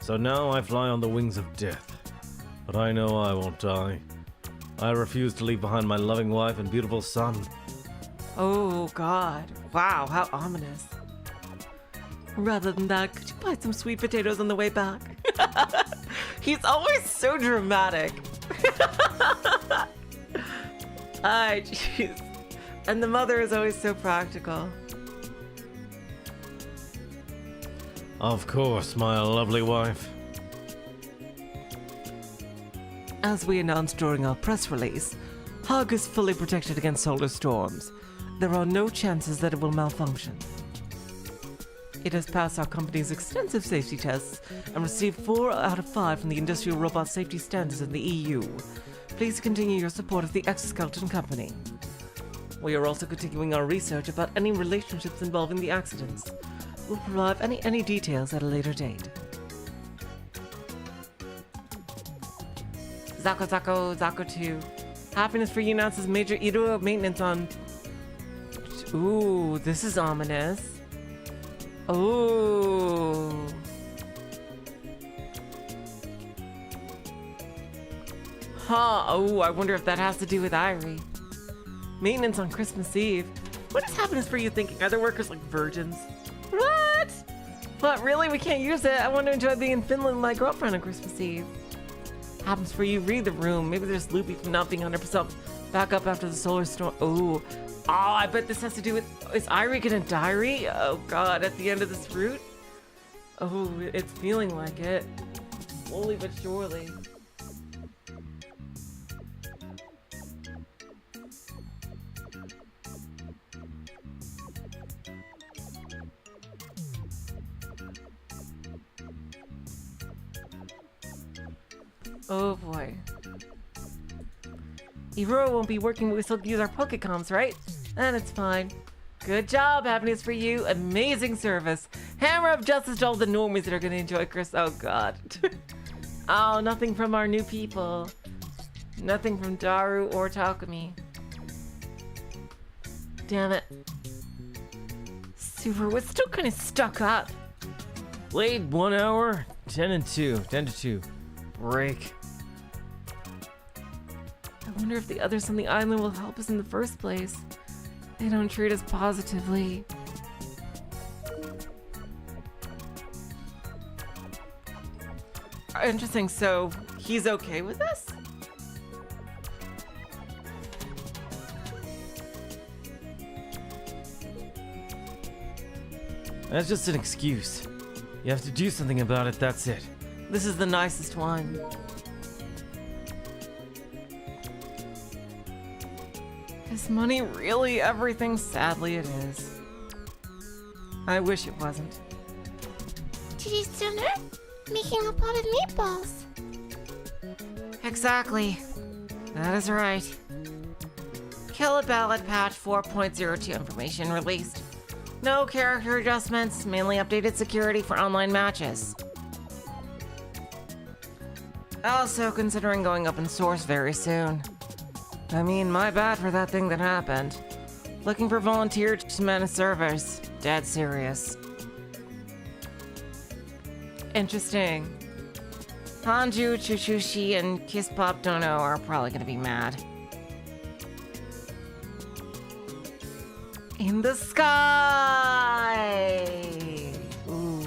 So now I fly on the wings of death. But I know I won't die. I refuse to leave behind my loving wife and beautiful son. Oh god. Wow, how ominous. Rather than that, could you buy some sweet potatoes on the way back? He's always so dramatic. Ay, jeez. And the mother is always so practical. Of course, my lovely wife. As we announced during our press release, Hug is fully protected against solar storms. There are no chances that it will malfunction. It has passed our company's extensive safety tests and received 4 out of 5 from the Industrial Robot Safety Standards in the EU. Please continue your support of the Exoskeleton Company. We are also continuing our research about any relationships involving the accidents. We'll provide any details at a later date. Zako 2. Happiness for you announces major Iro maintenance on... Ooh, this is ominous. Ooh. Huh, oh, I wonder if that has to do with Airi. Maintenance on Christmas Eve. What is happiness for you thinking? Are their workers like virgins? What? What, really? We can't use it? I want to enjoy being in Finland with my girlfriend on Christmas Eve. Happens for you, read the room. Maybe there's loopy from not being 100% back up after the solar storm. Oh, I bet this has to do with... Is Airi gonna diary? Oh god, at the end of this route? Oh, it's feeling like it. Slowly but surely. Oh boy. Iro won't be working, but we still use our Pokecoms, right? And it's fine. Good job, happiness for you. Amazing service. Hammer of justice to all the normies that are gonna enjoy Chris. Oh god. Oh, nothing from our new people. Nothing from Daru or Takumi. Damn it. Super was still kind of stuck up. Late 1 hour, 10 to 2. Break. I wonder if the others on the island will help us in the first place. They don't treat us positively. Interesting, so he's okay with this? That's just an excuse. You have to do something about it, that's it. This is the nicest one. Is money really everything? Sadly, it is. I wish it wasn't. Today's dinner? Making a pot of meatballs. Exactly. That is right. Kill Ballad Patch 4.02 information released. No character adjustments, mainly updated security for online matches. Also considering going open source very soon. I mean, my bad for that thing that happened. Looking for volunteers to manage servers. Dead serious. Interesting. Hanju, Chuchushi, and Kiss Pop Dono are probably gonna be mad. In the sky! Ooh.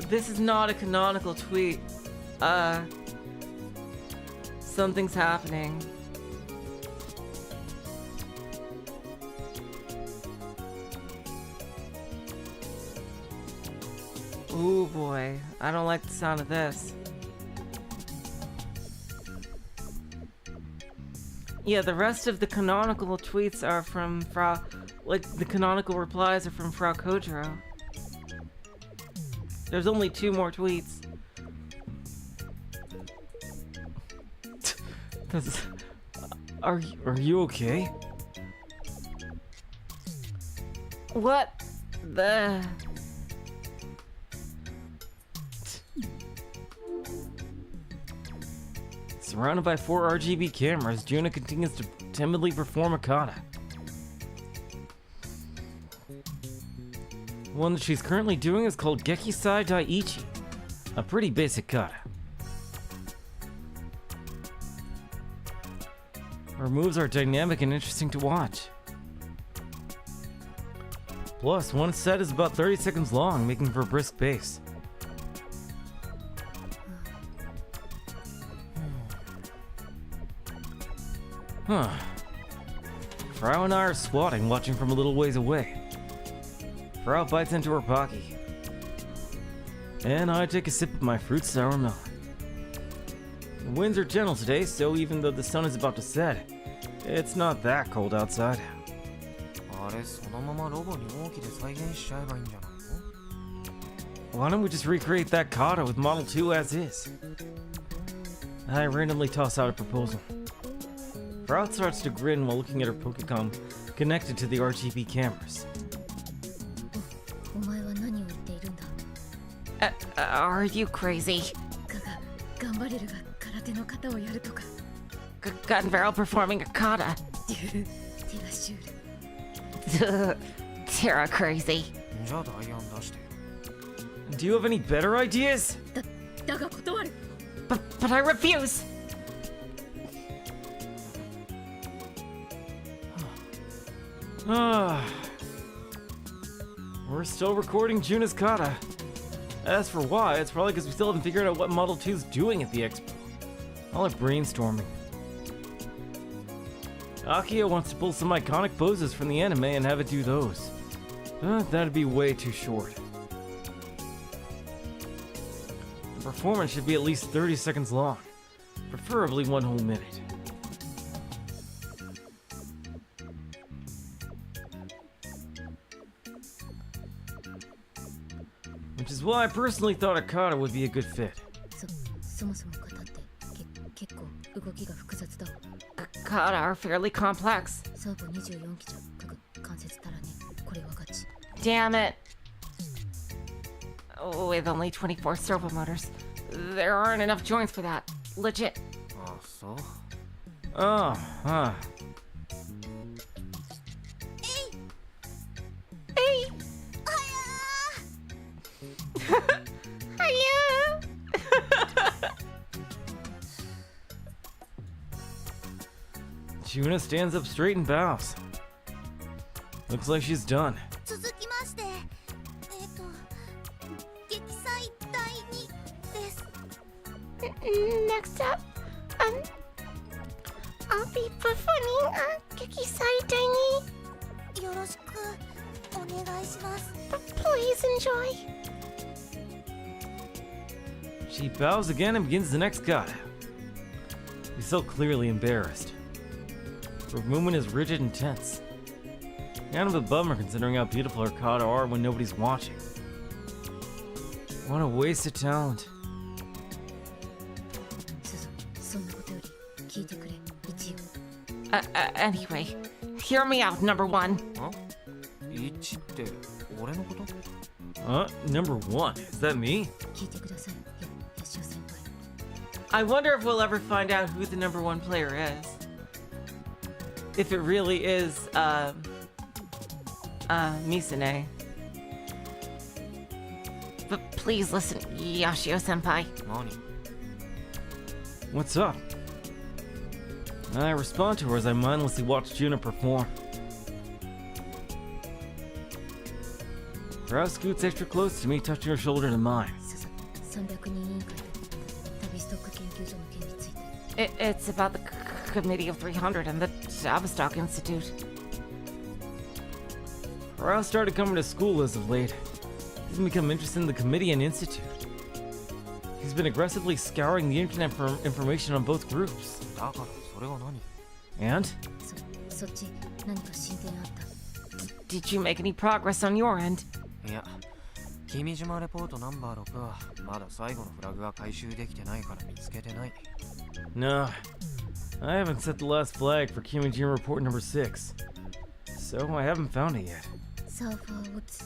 This is not a canonical tweet. Something's happening. Ooh boy, I don't like the sound of this. Yeah, the rest of the canonical tweets are from Frau. Like, the canonical replies are from Frau Kojiro. There's only 2 more tweets. Are you okay? What the... Surrounded by 4 RGB cameras, Juna continues to timidly perform a kata. One that she's currently doing is called Gekisai Daiichi, a pretty basic kata. Her moves are dynamic and interesting to watch. Plus, one set is about 30 seconds long, making for a brisk pace. Huh. Frau and I are swatting, watching from a little ways away. Frau bites into her Pocky. And I take a sip of my fruit sour melon. The winds are gentle today, so even though the sun is about to set, it's not that cold outside. あれそのままロボに大きで再現しちゃえばいいんじゃないの？ Why don't we just recreate that kata with Model 2 as is? I randomly toss out a proposal. Frau starts to grin while looking at her Pokecom connected to the RGB cameras. お前は何を言っているんだ。 Are you crazy? かが頑張れるが空手の型をやるとか。 Gun barrel performing a kata. 手がシュール。 Terra crazy. じゃあ代案出して。 Do you have any better ideas? だが断る。 But I refuse. We're still recording Juna's kata. As for why, it's probably because we still haven't figured out what Model 2's doing at the expo. All our brainstorming. Akio wants to pull some iconic poses from the anime and have it do those. But that'd be way too short. The performance should be at least 30 seconds long, preferably 1 whole minute. Which is why I personally thought a kata would be a good fit. そもそも型って結構動きが複雑だわ。 Kata are fairly complex. サーボ24機じゃ関節たらね。これはガチ。 Damn it. With only 24 servo motors, there aren't enough joints for that. Legit. あ、そう。 Oh, huh. Hey. Hiya. Juna stands up straight and bows. Looks like she's done. 続きまして撃砕第2です。 Next up, I'll be performing Gekisai Daini. よろしくお願いします。 Please enjoy. She bows again and begins the next kata. She's so clearly embarrassed. Her movement is rigid and tense. Kind of a bummer considering how beautiful her kata are when nobody's watching. What a waste of talent. そんなことより聞いてくれ一応。 Anyway, hear me out, number 1. あ？1って俺のこと？ Number 1. Is that me? 聞いてください。ヤシオ先輩。 I wonder if we'll ever find out who the number 1 player is. If it really is, Misune. But please listen, Yashio-senpai. 何？ What's up? I respond to her as I mindlessly watch Juna perform. Frau scoots extra close to me, touching her shoulder to mine. 300人委員会と旅ストック研究所の件について。 It's about the Committee of 300 and the Tavistock Institute. Frau started coming to school as of late. He's become interested in the committee and institute. He's been aggressively scouring the internet for information on both groups. だからそれは何？ And? そっち何か進展あった？ Did you make any progress on your end? いや、君島レポートナンバー6はまだ最後のフラグが回収できてないから見つけてない。 No, I haven't set the last flag for Kimijima report number 6, so I haven't found it yet. サーファーオッズ。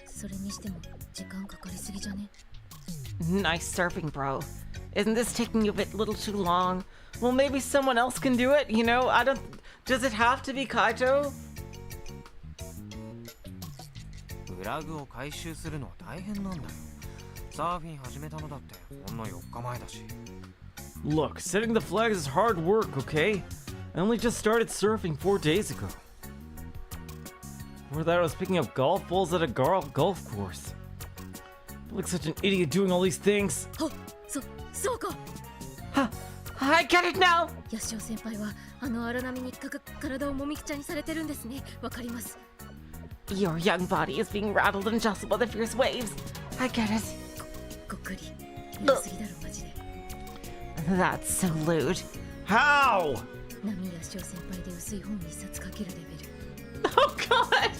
それにしても時間かかりすぎじゃね？ Nice surfing, bro. Isn't this taking you a bit little too long? Well, maybe someone else can do it, you know? I don't... Does it have to be Kaito? フラグを回収するのは大変なんだよ。サーフィン始めたのだってほんの4日前だし。 Look, setting the flags is hard work, okay? I only just started surfing 4 days ago. Before that, I was picking up golf balls at a golf course. I look such an idiot doing all these things. あ、そうか。 I get it now! ヤシオ先輩はあの荒波に体をもみくちゃにされてるんですね。わかります。 Your young body is being rattled and jostled by the fierce waves. I get it. ごっくり。やりすぎだろマジで。 That's so lewd. How? 波ヤシオ先輩で薄い本一冊書けるレベル。 Oh god!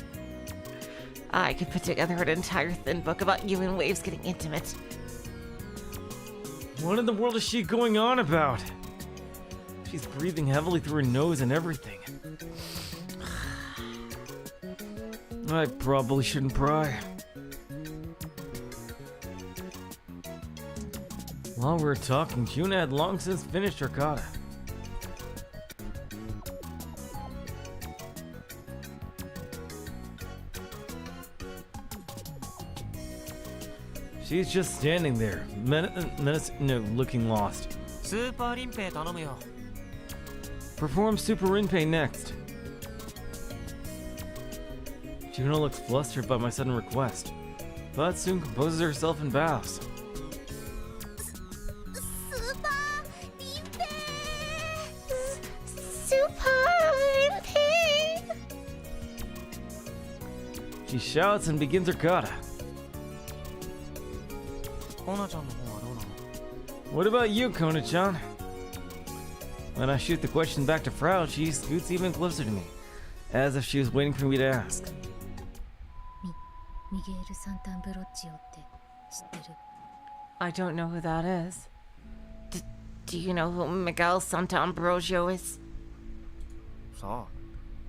I could put together an entire thin book about you and waves getting intimate. What in the world is she going on about? She's breathing heavily through her nose and everything. I probably shouldn't pry. While we were talking, Juna had long since finished her kata. She's just standing there, looking lost. スーパーリンペイ頼むよ。 Perform Super Rinpei next. Juno looks flustered by my sudden request, but soon composes herself and bows. スーパーリンペイ。スーパーリンペイ。 She shouts and begins her kata. コナちゃんの方はどうなの？ What about you, Kona-chan? When I shoot the question back to Frau, she scoots even closer to me, as if she was waiting for me to ask. ミゲール・サンタンブロッチオって知ってる？ I don't know who that is. Do you know who Miguel Santambrogio is? さあ。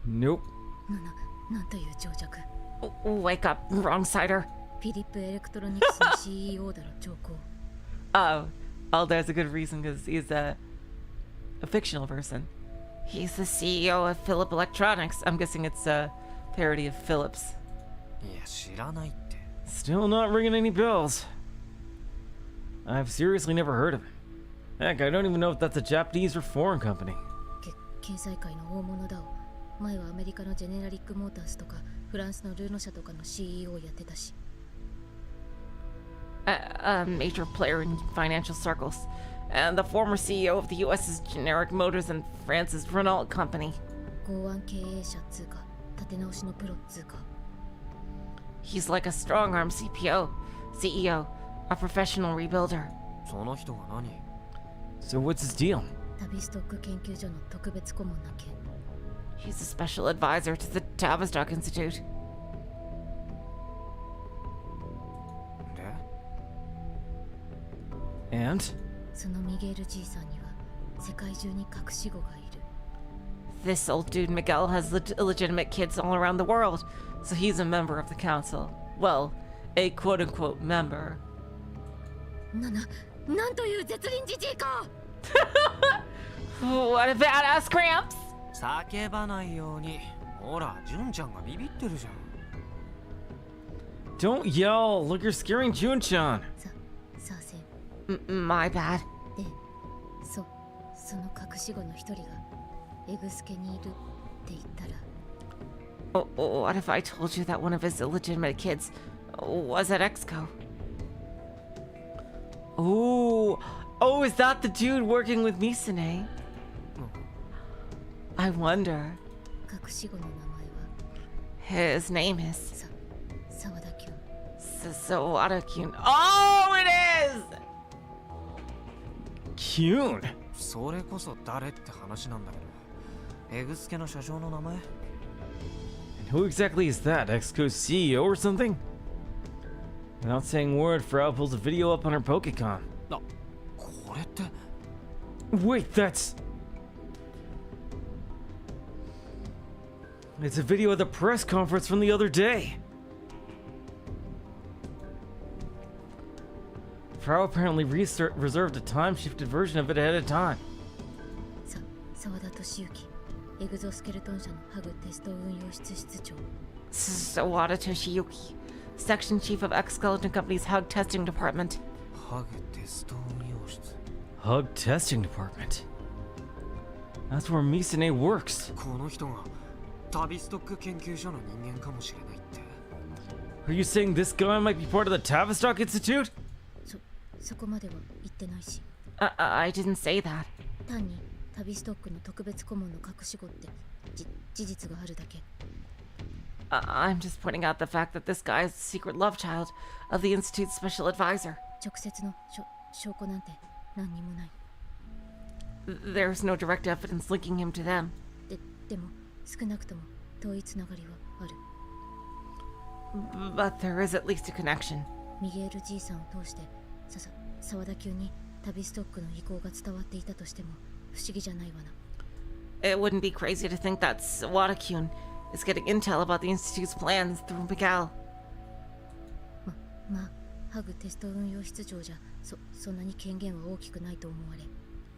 Nope. なんという情弱。 Wake up, wrong sider. フィリップ・エレクトロニクスの CEO だろ、上皇。 Oh, there's a good reason because he's a fictional person. He's the CEO of Philip Electronics. I'm guessing it's a parody of Philips. いや、知らないって。 Still not ringing any bells. I've seriously never heard of him. Heck, I don't even know if that's a Japanese or foreign company. 経済界の大物だを。前はアメリカのジェネラリック・モータースとかフランスのルーノ社とかの CEO やってたし。A major player in financial circles, and the former CEO of the U.S.'s Generic Motors and France's Renault company. 剛腕経営者つうか立て直しのプロつうか。 He's like a strong-arm CEO, a professional rebuilder. その人が何？ So what's his deal? 旅ストック研究所の特別顧問な件。 He's a special advisor to the Tavistock Institute. で？ And? そのミゲール爺さんには世界中に隠し子がいる。 This old dude Miguel has illegitimate kids all around the world, so he's a member of the council. Well, a quote-unquote member. なんという絶倫じじいか。 What a badass cramps! 叫ばないように。ほら、純ちゃんがビビってるじゃん。 Don't yell! Look, you're scaring Jun-chan! さあせん。 My bad. で、その隠し子の一人がエグスケにいるって言ったら。 What if I told you that one of his illegitimate kids was at Exco? Oh, is that the dude working with Misune? I wonder. 隠し子の名前は His name is 沢田キュン。 Sawada-kyun. Oh, it is! Kyun! それこそ誰って話なんだけど。エグスケの社長の名前？ And who exactly is that? Exco's CEO or something? Without saying a word, Frau pulls a video up on her Pokecom. あ、これって。 Wait, that's... It's a video of the press conference from the other day. Frau apparently reserved a time-shifted version of it ahead of time. 沢田俊之、エグゾスケルトン社のハグテスト運用室室長。Sawada Toshiyuki, Section Chief of X-Skeleton Company's Hug Testing Department. ハグテスト運用室。 Hug testing department. That's where Misane works. この人が旅ストック研究所の人間かもしれないって。 Are you saying this guy might be part of the Tavistock Institute? そこまでは言ってないし。I didn't say that. 単に旅ストックの特別顧問の隠し子って事実があるだけ。I'm just pointing out the fact that this guy is the secret love child of the Institute's special advisor. 直接の証拠なんて何にもない。 There's no direct evidence linking him to them. でも少なくとも遠いつながりはある。 But there is at least a connection. ミゲールじいさんを通して沢田級に旅ストックの意向が伝わっていたとしても不思議じゃないわな。 It wouldn't be crazy to think that Sawada-kyun is getting intel about the Institute's plans through Miguel. まあハグテスト運用室長じゃそんなに権限は大きくないと思われ。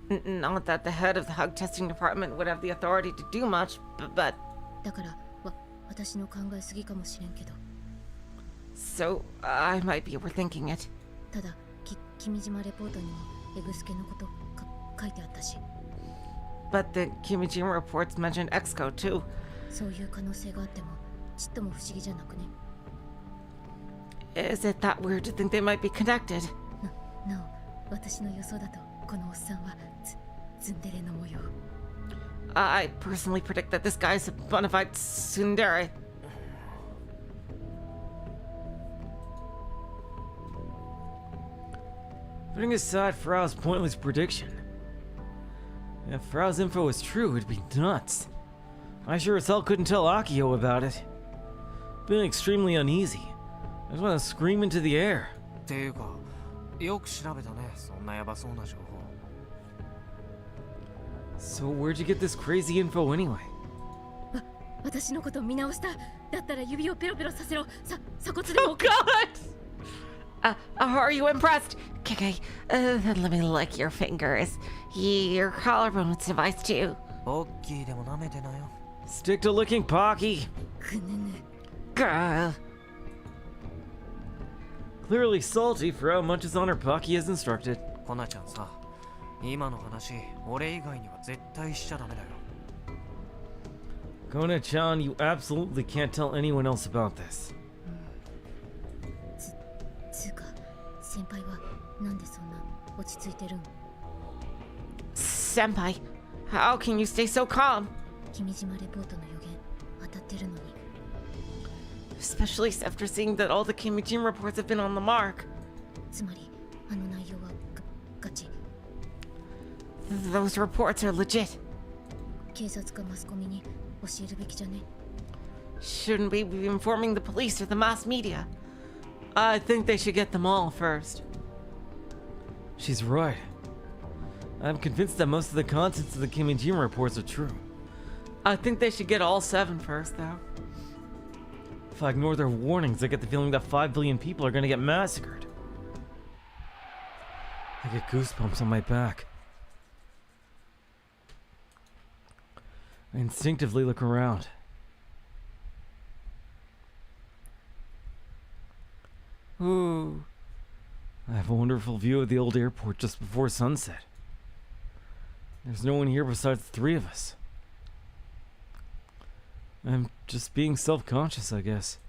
Not that the head of the Hug Testing Department would have the authority to do much, but... だから私の考えすぎかもしれんけど。 So, I might be overthinking it. ただ君島レポートにもエグスケのこと書いてあったし。 But the Kimijima reports mentioned Exco too. そういう可能性があってもちっとも不思議じゃなくね。 Is it that weird to think they might be connected? なお私の予想だとこのおっさんはツンデレの模様。 I personally predict that this guy's a bona fide tsundere. Putting aside Frau's pointless prediction, if Frau's info is true, it'd be nuts. I sure as hell couldn't tell Akio about it. Feeling extremely uneasy. I just want to scream into the air. っていうか、よく調べたね、そんなヤバそうな情報。 So where'd you get this crazy info anyway? 私のこと見直した。だったら指をペロペロさせろ。鎖骨でも。 Oh God! Are you impressed? Okay, then let me lick your fingers. Your collarbone's device too. オッキーでも舐めてなよ。 Stick to licking Pocky. くぬぬ。 Girl. Clearly salty, Frau munches on her Pocky as instructed. コナちゃんさ、今の話、俺以外には絶対しちゃダメだよ。 Kona-chan, you absolutely can't tell anyone else about this. つうか先輩はなんでそんな落ち着いてるん？ Senpai, how can you stay so calm? 君島レポートの予言当たってるのに。 Especially after seeing that all the Kimijin reports have been on the mark. つまりあの内容はガチ。 Those reports are legit. 警察かマスコミに教えるべきじゃね？ Shouldn't we be informing the police or the mass media? I think they should get them all first. She's right. I'm convinced that most of the contents of the Kimijima reports are true. I think they should get all 7 first, though. If I ignore their warnings, I get the feeling that 5 billion people are gonna get massacred. I get goosebumps on my back. I instinctively look around. Ooh. I have a wonderful view of the old airport just before sunset. There's no one here besides the 3 of us. I'm just being self-conscious, I guess.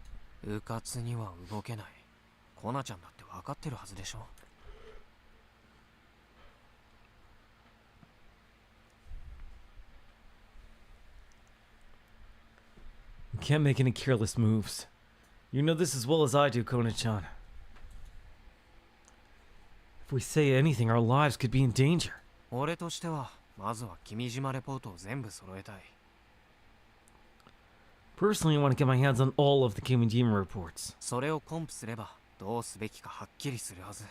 うかつには動けない。コナちゃんだって分かってるはずでしょ。 We can't make any careless moves. You know this as well as I do, Kona-chan. If we say anything, our lives could be in danger. 俺としてはまずは君島レポートを全部揃えたい。Personally, I want to get my hands on all of the Kimijima reports. それをコンプすればどうすべきかはっきりするはず。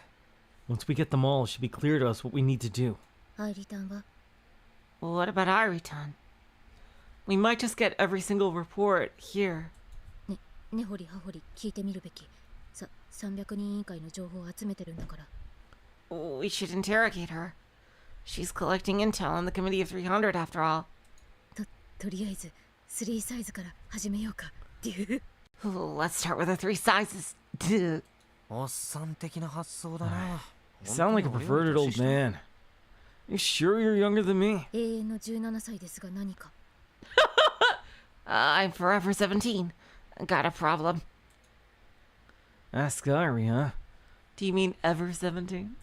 Once we get them all, it should be clear to us what we need to do. アイリタンは What about Airi-tan? We might just get every single report here. 根掘り葉掘り聞いてみるべき。300人委員会の情報を集めてるんだから。We should interrogate her. She's collecting intel on the Committee of 300 after all. とりあえず3サイズから始めようかっていう。Let's start with the 3 sizes. Duh. おっさん的な発想だな。 You sound like a perverted old man. You sure you're younger than me? 永遠の17歳ですが何か。I'm forever 17. Got a problem. Ask Airi, huh? Do you mean ever 17?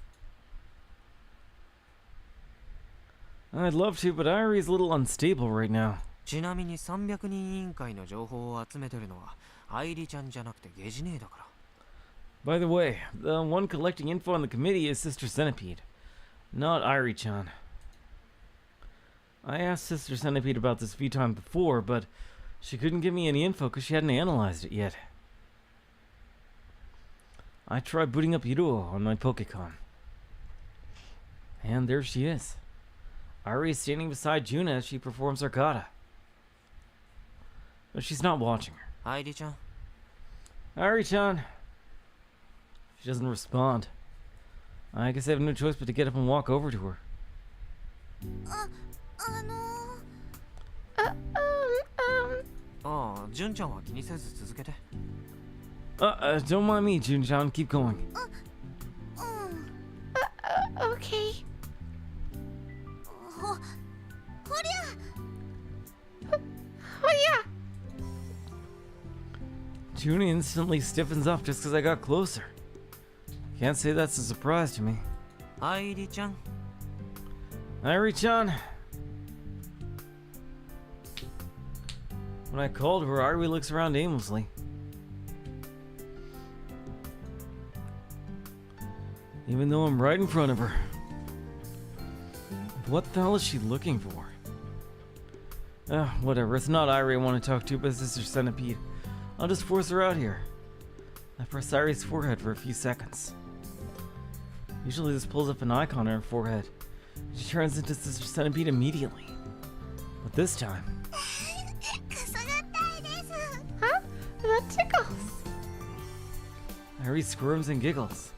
I'd love to, but Airi's a little unstable right now. ちなみに300人委員会の情報を集めてるのはアイリちゃんじゃなくてゲジネーだから。 By the way, the one collecting info on the committee is Sister Centipede, not Airi-chan. I asked Sister Centipede about this a few times before, but she couldn't give me any info because she hadn't analyzed it yet. I tried booting up Iruo on my Pokecon. And there she is. Airi is standing beside Juna as she performs her kata. But she's not watching her. アイリちゃん、 Airi-chan. She doesn't respond. I guess I have no choice but to get up and walk over to her. ああ、純ちゃんは気にせず続けて。 Don't mind me, Jun-chan. Keep going. Okay. ほりゃ Oh yeah. Juna instantly stiffens up just because I got closer. Can't say that's a surprise to me. アイリちゃん、 Airi-chan. When I called her, Airi looks around aimlessly. Even though I'm right in front of her. What the hell is she looking for? Whatever. It's not Airi I want to talk to, but Sister Centipede. I'll just force her out here. I press Airi's forehead for a few seconds. Usually this pulls up an icon on her forehead. She turns into Sister Centipede immediately. But this time... くすぐったいです Huh? That tickles. Airi squirms and giggles.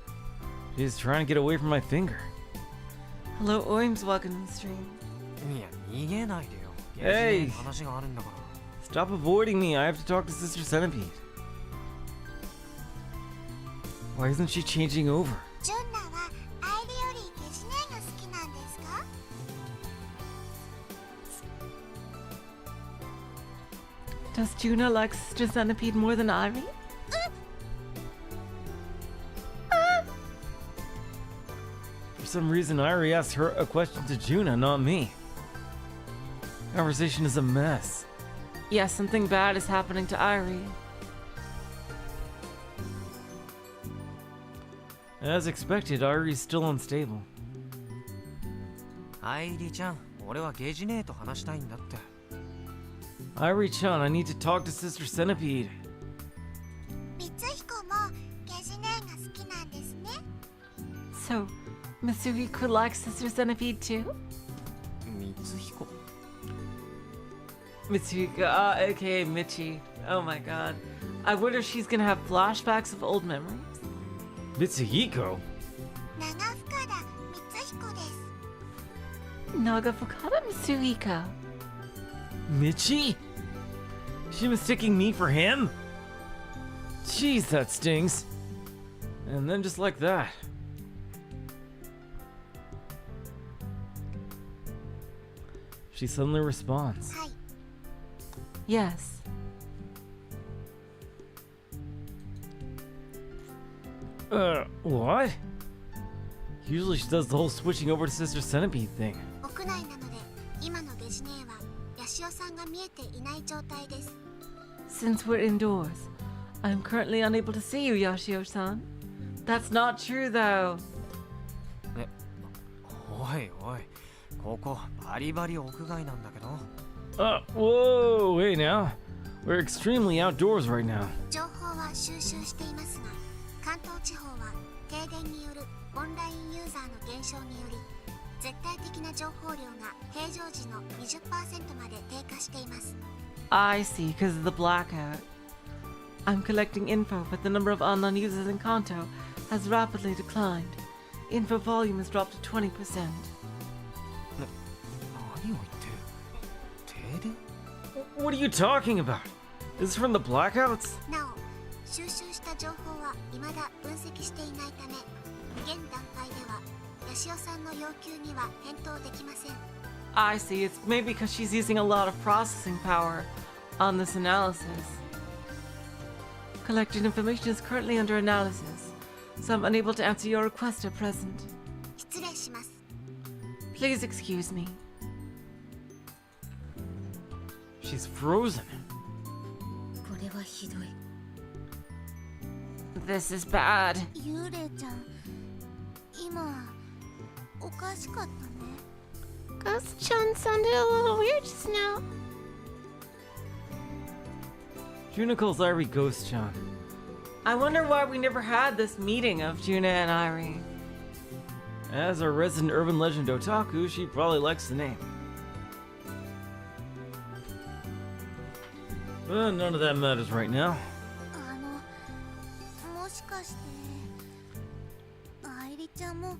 She's trying to get away from my finger. Hello, Oims. Welcome to the stream. いや、逃げないでよ。 Hey! ゲジネの話があるんだから。 Stop avoiding me. I have to talk to Sister Centipede. Why isn't she changing over? ジュンナはアイリよりゲジネが好きなんですか Does Juna like Sister Centipede more than Airi? For some reason, Airi asked her a question to Juna, not me. Conversation is a mess. Yes, something bad is happening to Airi. As expected, Airi's still unstable. アイリちゃん、俺はゲジネと話したいんだって。 Airi-chan, I need to talk to Sister Centipede. 光彦もゲジネが好きなんですね So, Mitsuhiko likes Sister Centipede too? 光彦。 Mitsuhiko, aka Michi. Oh my god. I wonder if she's gonna have flashbacks of old memories. Mitsuhiko? 長深田光彦です Naga Fukada Mitsuhiko. Michi? She mistaking me for him? Jeez, that stings. And then just like that. She suddenly responds. はい Yes. What? Usually she does the whole switching over to Sister Centipede thing. 屋内なので今のゲジネはヤシオさんが見えていない状態です Since we're indoors, I'm currently unable to see you, Yashio-san. That's not true, though. おいおい、ここバリバリ屋外なんだけど。 Whoa, wait now. We're extremely outdoors right now. 情報は収集していますが、関東地方は停電によるオンラインユーザーの減少により絶対的な情報量が平常時の 20% まで低下しています。 I see, because of the blackout. I'm collecting info, but the number of online users in Kanto has rapidly declined. Info volume has dropped to 20%. 何を言ってる？停電？ What are you talking about? Is this from the blackouts? なお、収集した情報は未だ分析していないため、現段階ではヤシオさんの要求には返答できません。 I see, it's maybe because she's using a lot of processing power on this analysis. Collected information is currently under analysis, so I'm unable to answer your request at present. 失礼します。 Please excuse me. She's frozen. これはひどい。 This is bad. 幽霊ちゃん、今おかしかったね。 Ghost-chan sounded a little weird just now. Juna calls Airi Ghost-chan. I wonder why we never had this meeting of Juna and Airi. As our resident urban legend otaku, she probably likes the name. But none of that matters right now. もしかして愛梨ちゃんも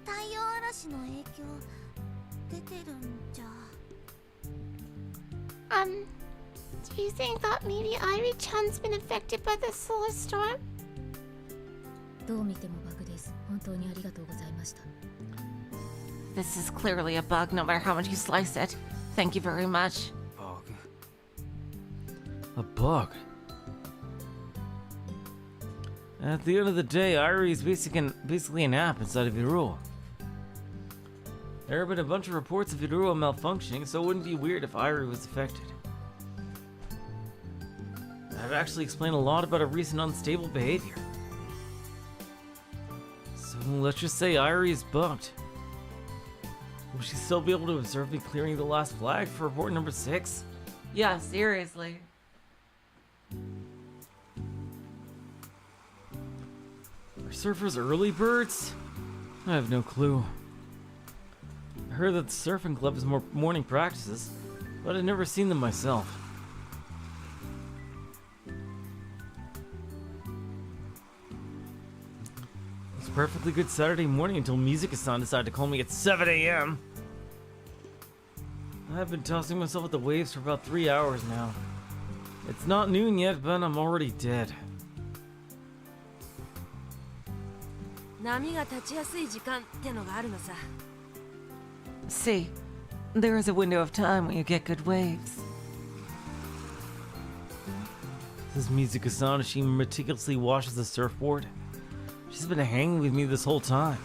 太陽嵐の影響出てるんじゃ。Do you think that maybe Airi-chan's been affected by the solar storm? どう見てもバグです。本当にありがとうございました。 This is clearly a bug, no matter how much you slice it. Thank you very much. A bug. At the end of the day, Airi is basically an app inside of Iruo. There have been a bunch of reports of Iruo malfunctioning, so it wouldn't be weird if Airi was affected. That'd actually explain a lot about her recent unstable behavior. So let's just say Airi is bugged. Will she still be able to observe me clearing the last flag for report number 6? Yeah, seriously. Are surfers early birds? I have no clue. I heard that the surfing club has more morning practices, but I've never seen them myself. It was a perfectly good Saturday morning until Music-san decided to call me at 7 a.m. I've been tossing myself at the waves for about 3 hours now. It's not noon yet, but I'm already dead. 波が立ちやすい時間ってのがあるのさ。 See, there is a window of time when you get good waves. This is Mizuka-san. She meticulously washes the surfboard. She's been hanging with me this whole time.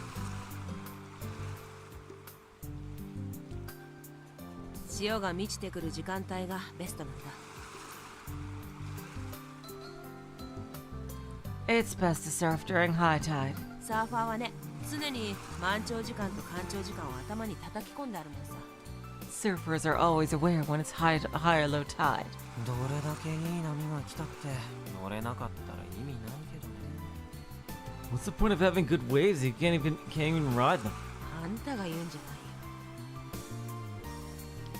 潮が満ちてくる時間帯がベストなんだ。 It's best to surf during high tide. サーファーはね、常に満潮時間と干潮時間を頭に叩き込んであるもんさ。 Surfers are always aware when it's high or low tide. どれだけいい波が来たって乗れなかったら意味ないけどね。 What's the point of having good waves if you can't even ride them? あんたが言うんじゃ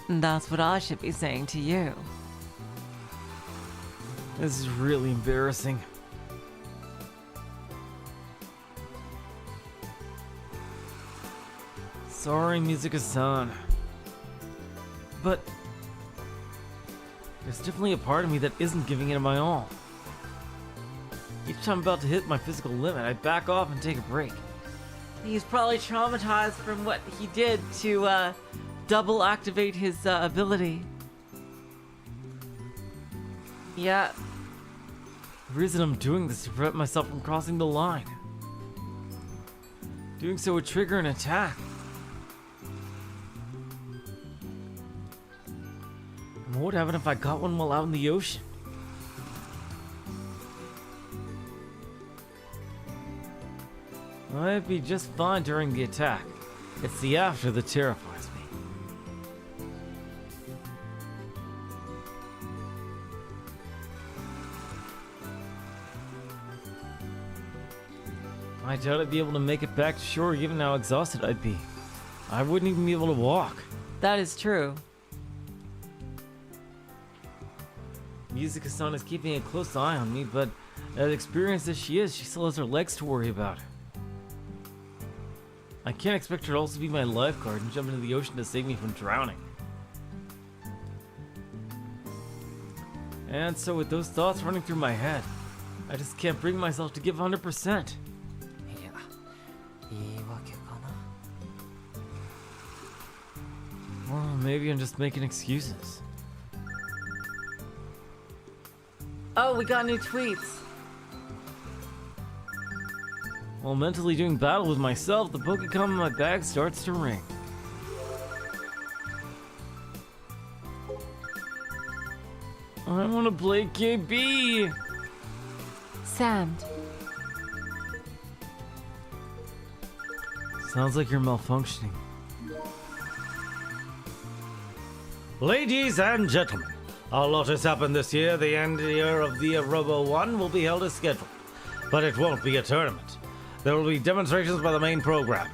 ないよ。 That's what I should be saying to you. This is really embarrassing. Sorry, Mizuka-san. But there's definitely a part of me that isn't giving it my all. Each time I'm about to hit my physical limit, I back off and take a break. He's probably traumatized from what he did to double activate his ability. Yeah. The reason I'm doing this is to prevent myself from crossing the line. Doing so would trigger an attack. And what would happen if I got one while out in the ocean? I'd be just fine during the attack. It's the after that terrifies me. I doubt I'd be able to make it back to shore given how exhausted I'd be. I wouldn't even be able to walk. That is true. Mizuka-san is keeping a close eye on me, but as experienced as she is, she still has her legs to worry about. I can't expect her to also be my lifeguard and jump into the ocean to save me from drowning. And so with those thoughts running through my head, I just can't bring myself to give 100%. いや、言い訳かな。 Well, maybe I'm just making excuses. Oh, we got new tweets. While mentally doing battle with myself, the Pokecom in my bag starts to ring. I want to play KB! Sand. Sounds like you're malfunctioning. Ladies and gentlemen, a lot has happened this year. The end year of the Robo 1 will be held as scheduled, but it won't be a tournament. There will be demonstrations by the main program.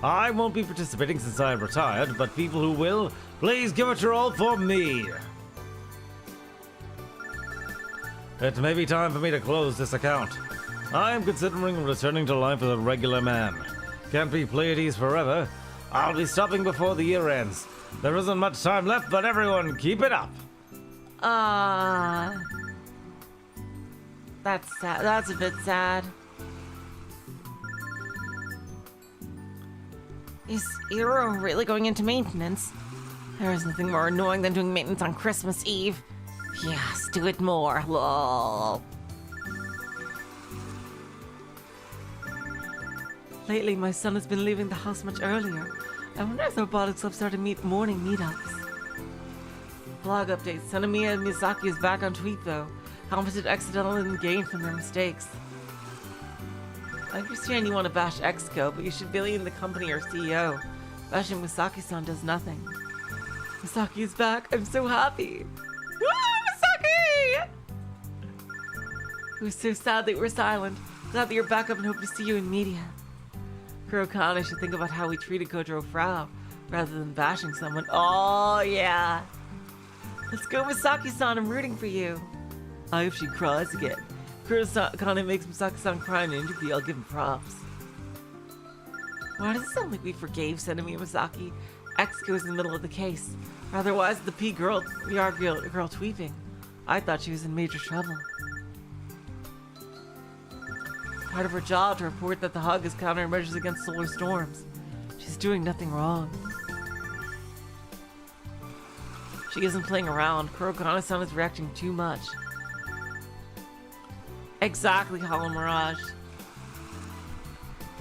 I won't be participating since I have retired, but people who will, please give it your all for me. It may be time for me to close this account. I am considering returning to life as a regular man. Can't be Pleiades forever. I'll be stopping before the year ends. There isn't much time left, but everyone keep it up. That's sad. That's a bit sad. Is Iro really going into maintenance? There is nothing more annoying than doing maintenance on Christmas Eve. Yes, do it more. Lol. Lately, my son has been leaving the house much earlier. I wonder if the Robotics Club started morning meetups. Blog updates. Sanemiya Misaki is back on tweet though. Commented accidentally and gained from their mistakes. I understand you want to bash Exco, but you should be in the company or CEO. Bashing Misaki-san does nothing. Misaki is back. I'm so happy. Woo, Misaki! It was so sad that you were silent. Glad that you're back up and hope to see you in media. Kurokane should think about how we treated Kojiro Frau rather than bashing someone. Oh, yeah. Let's go, Misaki-san. I'm rooting for you. I hope she cries again. Kurokane makes Misaki-san cry in an interview. I'll give him props. Why does it sound like we forgave Sanemiya Misaki? X goes in the middle of the case. Rather, why is the PR girl tweeting? I thought she was in major trouble. Part of her job to report that the Hug is countermeasures against solar storms. She's doing nothing wrong. She isn't playing around. Kurokane-san is reacting too much. Exactly, Hollow Mirage.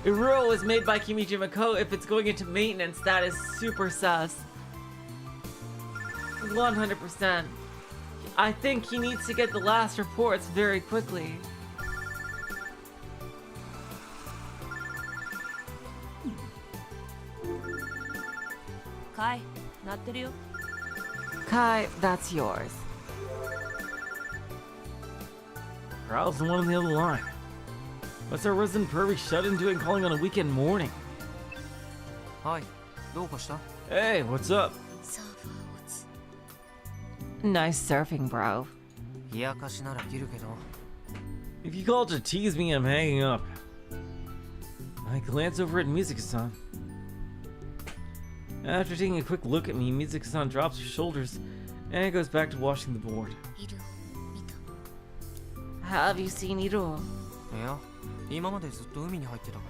Iruro was made by Kimiji Mako. If it's going into maintenance, that is super sus. 100%. I think he needs to get the last reports very quickly. Kai, 鳴ってるよ。 Kai, that's yours. Frau's the one on the other line. What's our resident pervy shut-in doing calling on a weekend morning? はい、どうかした？ Hey, what's up? サーファーをつ Nice surfing, bro. 冷やかしなら切るけど。 If you called to tease me, I'm hanging up. I glance over at Mizuka-san. After taking a quick look at me, Mizuka-san drops her shoulders and goes back to washing the board. いる見た Have you seen Iro? いや、今までずっと海に入ってたか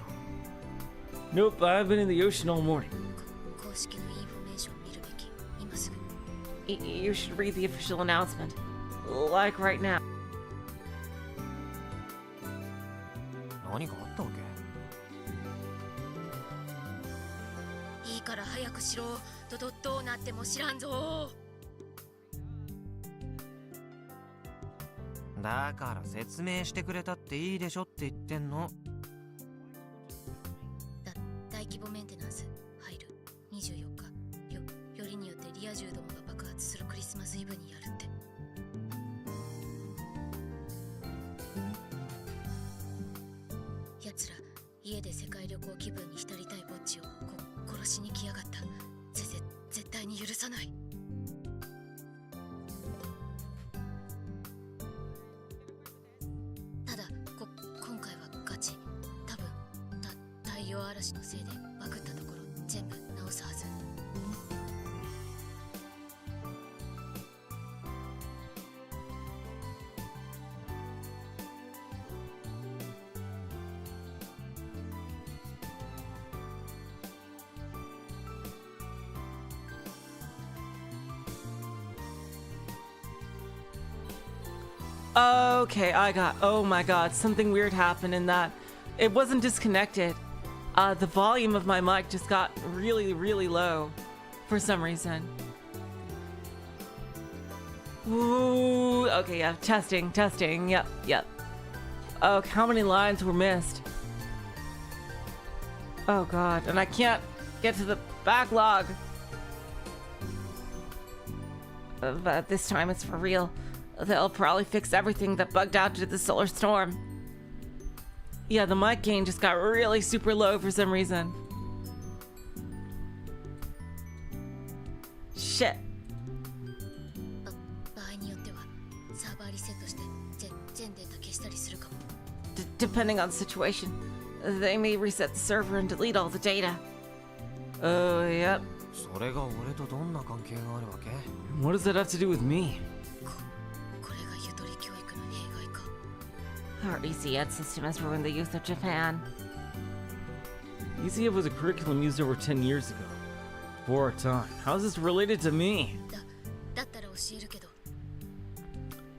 ら。 Nope, I've been in the ocean all morning. 公式のインフォメーション見るべき今すぐ You should read the official announcement. Like right now. 何かあったわけ？いいから早くしろどうなっても知らんぞだから説明してくれたっていいでしょって言ってんの。大規模メンテナンス入る24日よりによってリア充どもが爆発するクリスマスイブにやるって奴ら家で世界旅行気分に浸りたいぼっちを殺しに来やがった。絶対に許さない。ただ今回はガチ。多分太陽嵐のせいでバグったところ全部直すはず。Okay, oh my god, something weird happened in that. It wasn't disconnected. The volume of my mic just got really, really low for some reason. Ooh, okay, yeah, testing, yep. Oh, how many lines were missed? Oh god, and I can't get to the backlog. But this time it's for real. They'll probably fix everything that bugged out due to the solar storm. Yeah, the mic gain just got really super low for some reason. Shit. Depending on the situation, they may reset the server and delete all the data. Oh, yep. それが俺とどんな関係があるわけ? What does that have to do with me? Our ECED system has ruined the youth of Japan. ECED was a curriculum used over 10 years ago. Before our time. How is this related to me?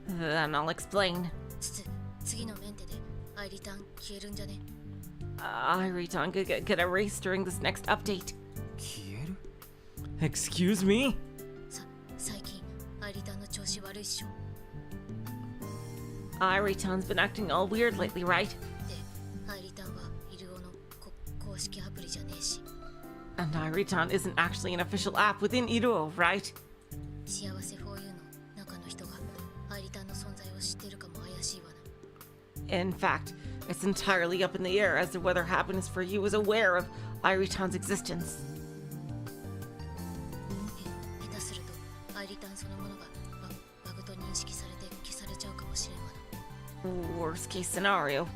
Then I'll explain. Airi-tan could get erased during this next update. 消える? Excuse me? Airi-tan's been acting all weird lately, right? And Airi-tan isn't actually an official app within Iruo, right? In fact, it's entirely up in the air as to whether Happiness for You is aware of Airi-tan's existence. Worst case scenario,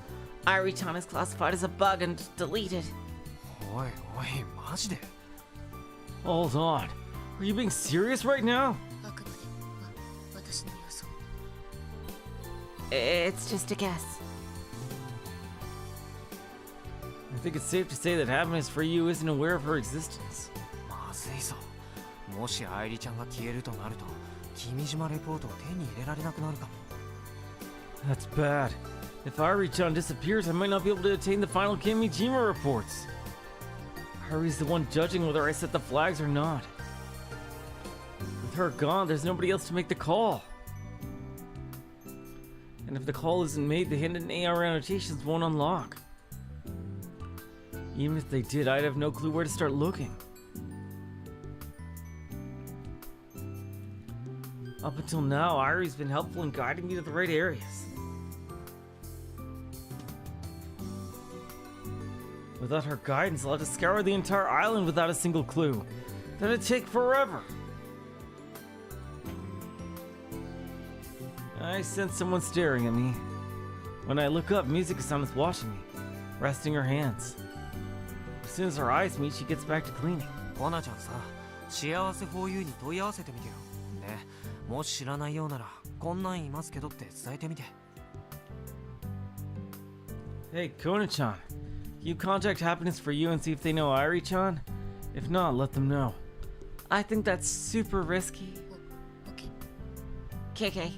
Airi-tan is classified as a bug and deleted. おいおい、マジで? Hold on. Are you being serious right now? It's just a guess. I think it's safe to say that Happiness for You isn't aware of her existence. まずいぞ。もし愛梨ちゃんが消えるとなると、君島レポートを手に入れられなくなるかも。That's bad. If Airi-chan disappears, I might not be able to attain the final Kimijima reports. Airi's the one judging whether I set the flags or not. With her gone, there's nobody else to make the call. And if the call isn't made, the hidden AR annotations won't unlock. Even if they did, I'd have no clue where to start looking. Up until now, Airi's been helpful in guiding me to the right areas. Without her guidance, I'll have to scour the entire island without a single clue. That'd take forever. I sense someone staring at me. When I look up, Mizuka-san is watching me, resting her hands. As soon as our eyes meet, she gets back to cleaning. コナちゃんさ、幸せ 4U に問い合わせてみてよ。で、もし知らないようなら、こんなんいますけどって伝えてみて。Hey, Kona-chan. Can you contact Happiness for You and see if they know Airi-chan? If not, let them know. I think that's super risky. KK.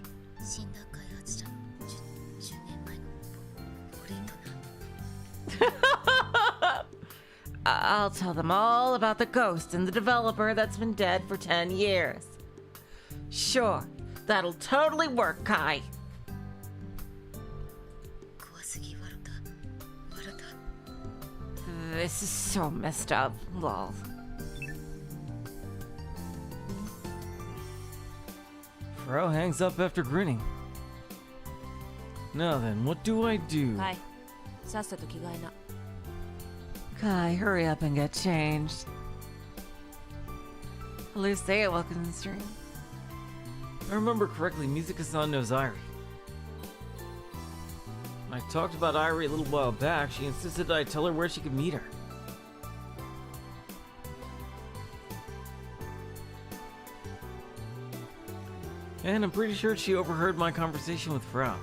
I'll tell them all about the ghost and the developer that's been dead for 10 years. Sure, that'll totally work, Kai. This is so messed up, lol. Frau hangs up after grinning. Now then, what do I do? はい、さっさと着替えな。Kai, hurry up and get changed. Lucia, welcome to the stream. If I remember correctly, Mizuka-san knows Airi. When I talked about Airi a little while back, she insisted I tell her where she could meet her. And I'm pretty sure she overheard my conversation with Frau.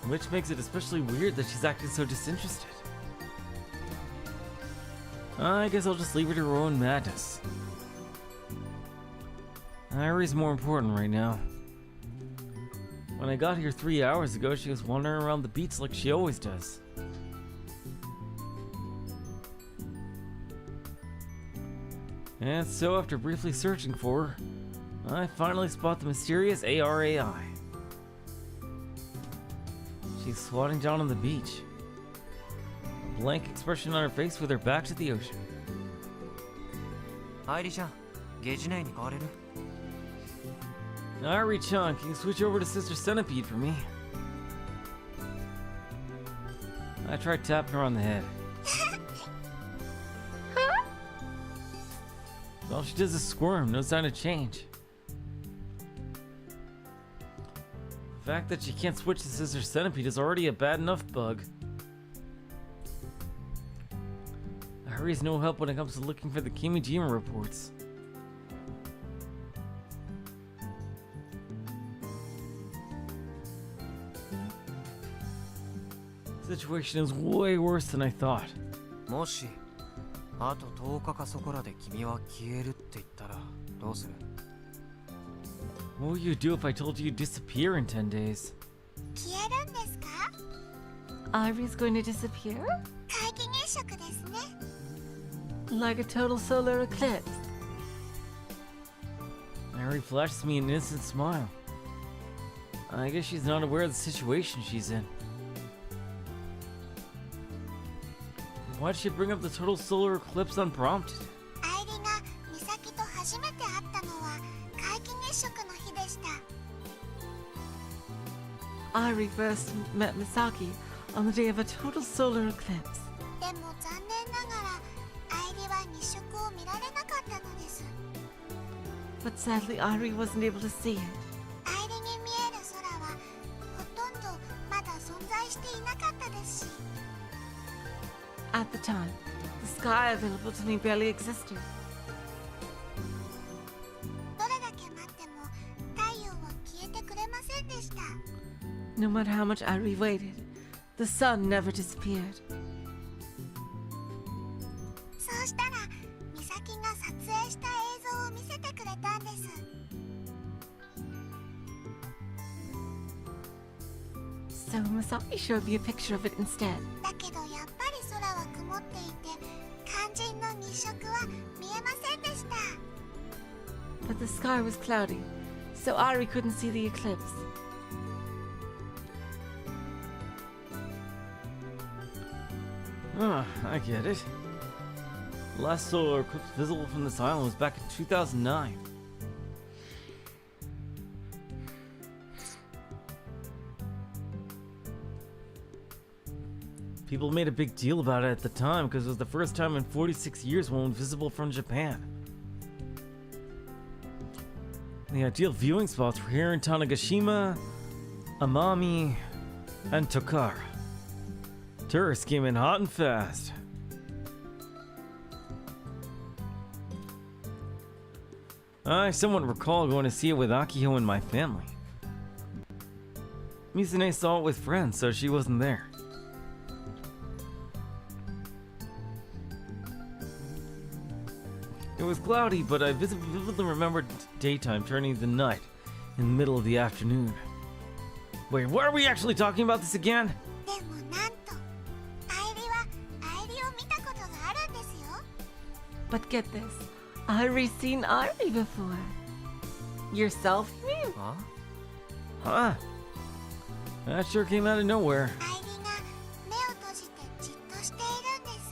Which makes it especially weird that she's acting so disinterested. I guess I'll just leave her to her own madness. Airi's more important right now. When I got here 3 hours ago, she was wandering around the beach like she always does. And so, after briefly searching for her, I finally spot the mysterious ARAI. She's squatting down on the beach. A blank expression on her face with her back to the ocean. Airi-chan, ゲージ内に変われる? Airi-chan, can you switch over to Sister Centipede for me? I tried tapping her on the head. All she does is squirm, no sign of change. The fact that she can't switch to Sister Centipede is already a bad enough bug. Airi's no help when it comes to looking for the Kimijima reports. The situation is way worse than I thought. もしあと10日かそこらで君は消えるって言ったらどうする? What would you do if I told you you'd disappear in 10 days? 消えるんですか? Airi's going to disappear? 皆既月食ですね. Like a total solar eclipse. Airi flashes me an innocent smile. I guess she's not aware of the situation she's in. Why'd she bring up the total solar eclipse unprompted? アイリがミサキと初めて会ったのは皆既月食の日でした。 Airi first met Misaki on the day of a total solar eclipse. でも残念ながらアイリは日食を見られなかったのです。 But sadly, Airi wasn't able to see it. アイリに見える空はほとんどまだ存在していなかったですし。 At the time, the sky available to me barely existed. どれだけ待っても太陽は消えてくれませんでした。 No matter how much Airi waited, the sun never disappeared. そうしたらミサキが撮影した映像を見せてくれたんです。 So Misaki showed me a picture of it instead. だけどやっぱり空は曇っていて肝心の日食は見えませんでした。 But the sky was cloudy, so Airi couldn't see the eclipse. I get it. The last solar eclipse visible from this island was back in 2009. People made a big deal about it at the time because it was the first time in 46 years one was visible from Japan. The ideal viewing spots were here in Tanegashima, Amami, and Tokara. Tourists came in hot and fast. I somewhat recall going to see it with Akiho and my family. Mizune saw it with friends, so she wasn't there. It was cloudy, but I vividly remembered daytime turning to night in the middle of the afternoon. Wait, what are we actually talking about this again? でもなんとアイリはアイリを見たことがあるんですよ。 But get this, Airi's seen Airi before. Yourself, you mean? あ? Huh? That sure came out of nowhere. アイリが目を閉じてじっとしているんです。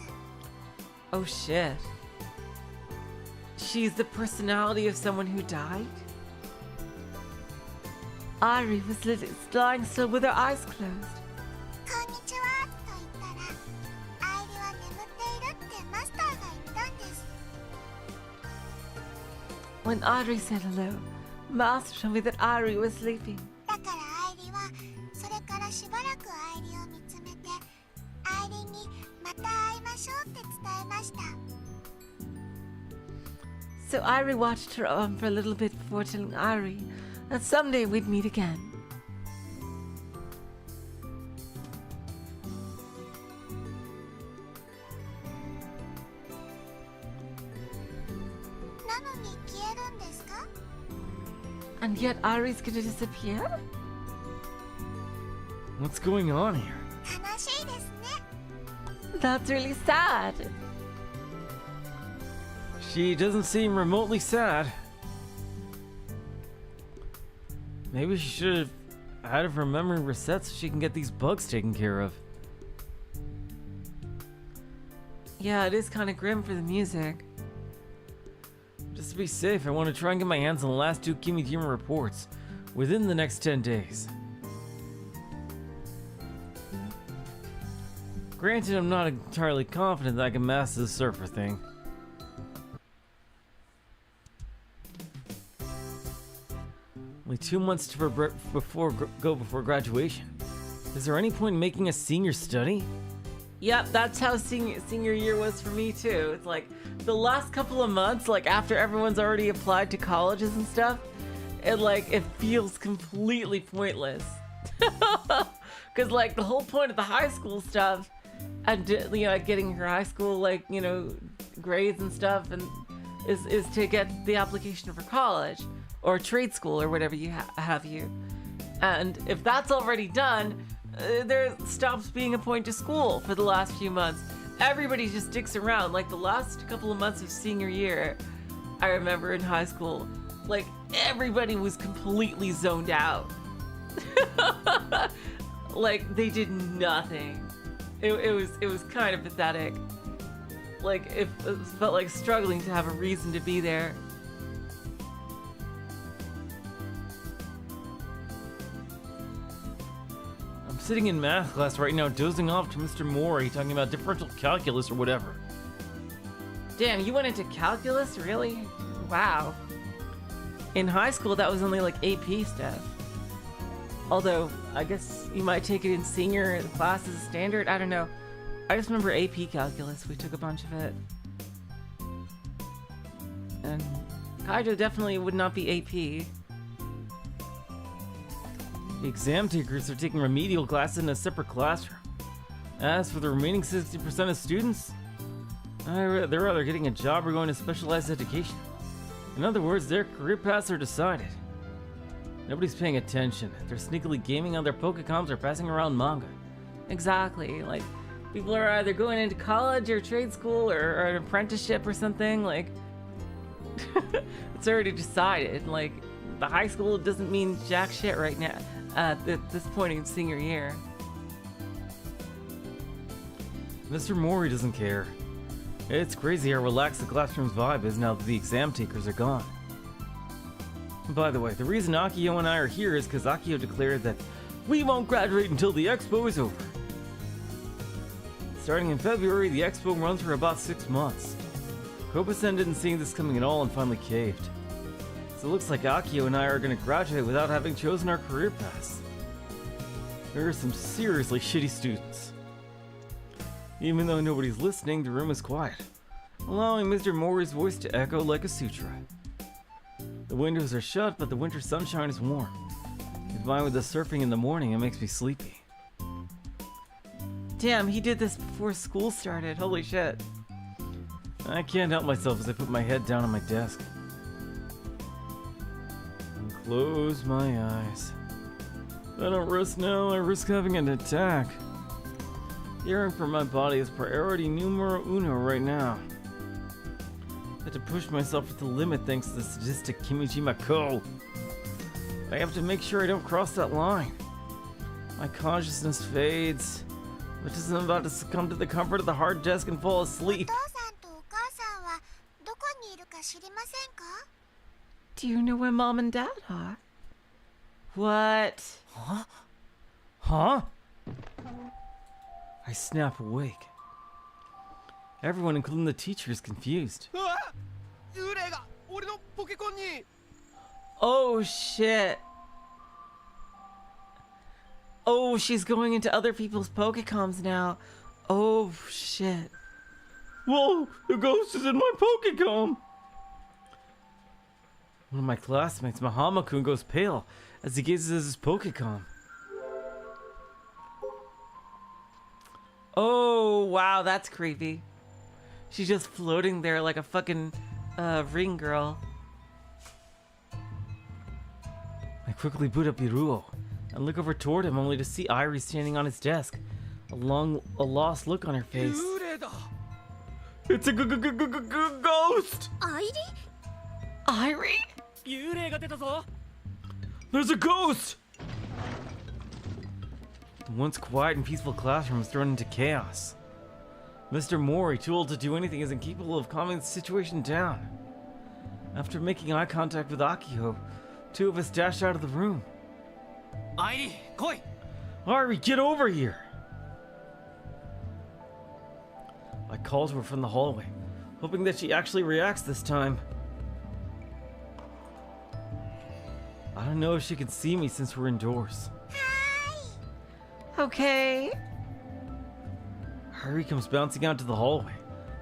Oh shit. She's the personality of someone who died? Airi was lying still with her eyes closed. こんにちはと When Airi said hello, Master told me that Airi was sleeping. だからアイリはそれからしばらくアイリを見つめて、アイリにまた会いましょうって伝えました。 So Airi watched her on for a little bit before telling Airi that someday we'd meet again. なのに消えるんですか？ And yet Airi's gonna disappear? What's going on here? 悲しいですね。 That's really sad. She doesn't seem remotely sad. Maybe she should have had her memory reset so she can get these bugs taken care of. Yeah, it is kind of grim for the music. Just to be safe, I want to try and get my hands on the last 2 Kimijima reports within the next 10 days. Granted, I'm not entirely confident that I can master this surfer thing. Only 2 months before graduation. Is there any point in making a senior study? Yep, that's how senior year was for me too. It's like the last couple of months, like after everyone's already applied to colleges and stuff, it feels completely pointless. Cause like the whole point of the high school stuff and getting your high school grades and stuff and is to get the application for college or trade school or whatever you have you. And if that's already done, there stops being a point to school for the last few months. Everybody just sticks around. Like the last couple of months of senior year, I remember in high school, like everybody was completely zoned out. Like they did nothing. It was kind of pathetic. Like it felt like struggling to have a reason to be there. I'm sitting in math class right now, dozing off to Mr. Mori talking about differential calculus or whatever. Damn, you went into calculus? Really? Wow. In high school, that was only like AP stuff. Although, I guess you might take it in senior class as a standard. I don't know. I just remember AP calculus. We took a bunch of it. And Kaido definitely would not be AP. The exam takers are taking remedial classes in a separate classroom. As for the remaining 60% of students, they're either getting a job or going to specialized education. In other words, their career paths are decided. Nobody's paying attention. They're sneakily gaming on their Pokecoms or passing around manga. Exactly. Like, people are either going into college or trade school or an apprenticeship or something. Like, it's already decided. Like, the high school doesn't mean jack shit right now at this point in senior year. Mr. Mori doesn't care. It's crazy how relaxed the classroom's vibe is now that the exam takers are gone. By the way, the reason Akio and I are here is because Akio declared that we won't graduate until the expo is over. Starting in February, the expo runs for about 6 months. Koba-sen didn't see this coming at all and finally caved. So it looks like Akio and I are going to graduate without having chosen our career paths. There are some seriously shitty students. Even though nobody's listening, the room is quiet, allowing Mr. Mori's voice to echo like a sutra. The windows are shut, but the winter sunshine is warm. Combined with the surfing in the morning, it makes me sleepy. Damn, he did this before school started. Holy shit. I can't help myself as I put my head down on my desk. And close my eyes. If I don't rest now, I risk having an attack. Caring for my body is priority numero uno right now. I have to push myself to the limit thanks to the sadistic Kimijima Ko. I have to make sure I don't cross that line. My consciousness fades, but just I'm about to succumb to the comfort of the hard desk and fall お asleep. 父さんとお母さんはどこにいるか知りませんか？ Do you know where mom and dad are? What? Huh? I snap awake. Everyone, including the teacher, is confused. 幽霊が俺のポケコンに。 Oh shit. Oh, she's going into other people's Pokecoms now. Oh shit. Whoa, the ghost is in my Pokecom! One of my classmates, Mahama-kun, goes pale as he gazes at his Pokecom. Oh wow, that's creepy. She's just floating there like a fucking ring girl. I quickly boot up Iruo and look over toward him only to see Airi standing on his desk, a lost look on her face. 幽霊だ。 It's a ghost! Airi? 幽霊が出たぞ。 There's a ghost! The once quiet and peaceful classroom is thrown into chaos. Mr. Mori, too old to do anything, is incapable of calming the situation down. After making eye contact with Akio, two of us dash out of the room. アイリー、来い。 Airi, get over here! I call to her from the hallway, hoping that she actually reacts this time. I don't know if she can see me since we're indoors. Okay. Airi comes bouncing out to the hallway,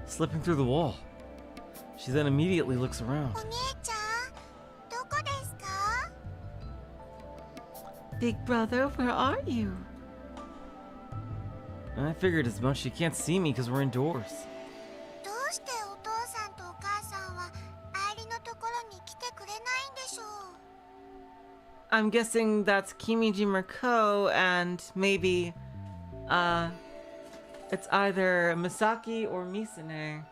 slipping through the wall. She then immediately looks around. お姉ちゃん、どこですか？ Big brother, where are you? I figured as much. She can't see me because we're indoors. どうしてお父さんとお母さんは愛理のところに来てくれないんでしょう？ I'm guessing that's Kimiji Murko and maybe, it's either Misaki or Misune.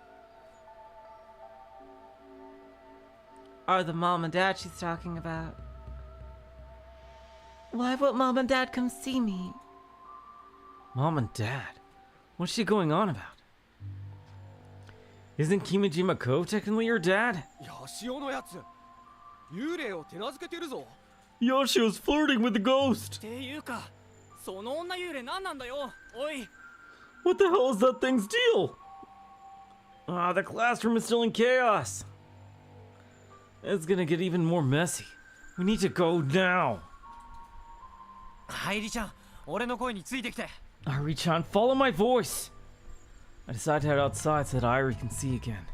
Are the mom and dad she's talking about. Why won't mom and dad come see me? Mom and Dad? What's she going on about? Isn't Kimiji Mako technically your dad? ヤシオのやつ。幽霊を手なずけてるぞ。 Yoshio's flirting with the ghost! っていうか、その女幽霊何なんだよ。おい。 What the hell is that thing's deal? Ah, the classroom is still in chaos. It's gonna get even more messy. We need to go now. アイリちゃん、俺の声についてきて。 Airi-chan, follow my voice. I decide to head outside so that Airi can see again.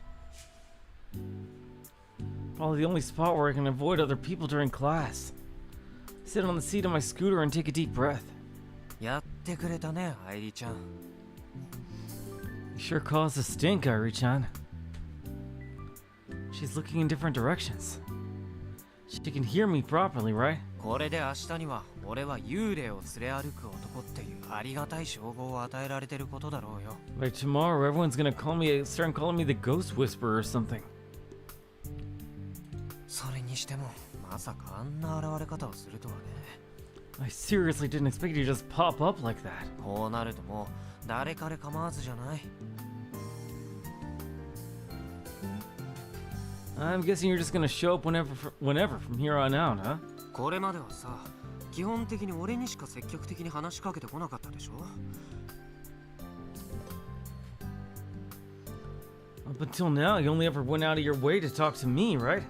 Probably the only spot where I can avoid other people during class. Sit on the seat of my scooter and take a deep breath. やってくれたね、アイリちゃん。 You sure caused a stink, Airi-chan. She's looking in different directions. She can hear me properly, right? これで明日には俺は幽霊を連れ歩く男っていうありがたい称号を与えられてることだろうよ。 By tomorrow, everyone's gonna start calling me the Ghost Whisperer or something. それにしてもまさかあんな現れ方をするとはね。 I seriously didn't expect you to just pop up like that. こうなるともう誰彼構わずじゃない。 I'm guessing you're just gonna show up whenever from here on out, huh? これまではさ、基本的に俺にしか積極的に話しかけてこなかったでしょ。 Up until now, you only ever went out of your way to talk to me, right?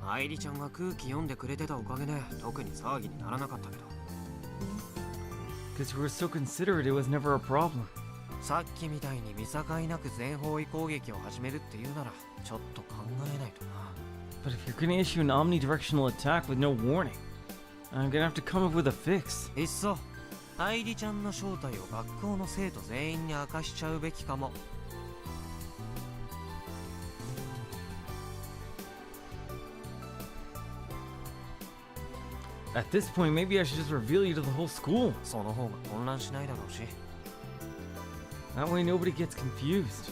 アイリちゃんが空気読んでくれてたおかげで特に騒ぎにならなかったけど。 Because you were so considerate, it was never a problem. さっきみたいに見境なく全方位攻撃を始めるっていうならちょっと考えないとな。 But if you're gonna issue an omnidirectional attack with no warning, I'm gonna have to come up with a fix. いっそアイリちゃんの正体を学校の生徒全員に明かしちゃうべきかも。 At this point, maybe I should just reveal you to the whole school. その方が混乱しないだろうし。 That way nobody gets confused.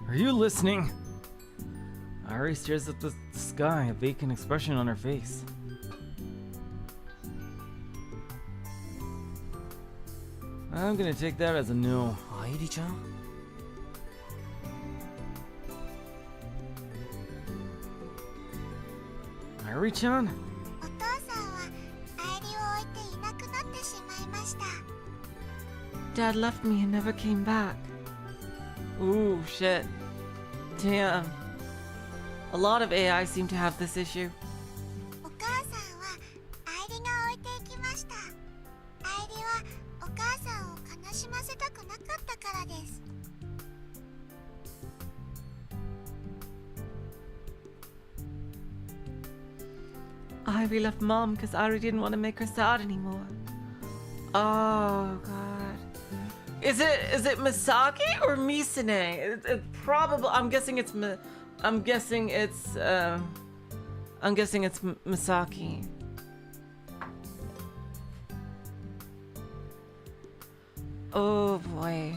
Are you listening? Airi stares at the sky, a vacant expression on her face. I'm gonna take that as a no. アイリちゃん Airi-chan? お父さんはアイリを置いていなくなってしまいました。 Dad left me and never came back. Ooh, shit. Damn. A lot of AI seem to have this issue. お母さんはアイリが置いていきました。アイリはお母さんを悲しませたくなかったからです。 Airi left Mom because Airi didn't want to make her sad anymore. Oh god. Is it Misaki or Misune? It probably. I'm guessing it's Misaki. Oh boy.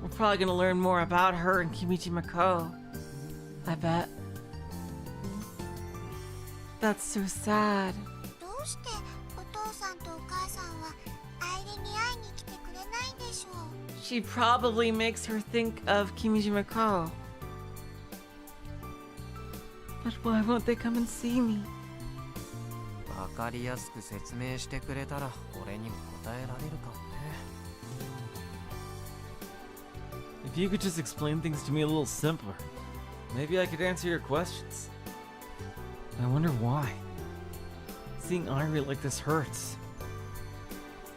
We're probably gonna learn more about her and Kimichi Mako. I bet. That's so sad. どうしてお父さんとお母さんはアイリに会いに来てくれないんでしょう。 She probably makes her think of Kimiji Mako. But why won't they come and see me? わかりやすく説明してくれたら俺にも答えられるかもね If you could just explain things to me a little simpler, maybe I could answer your questions. I wonder why. Seeing Airi like this hurts.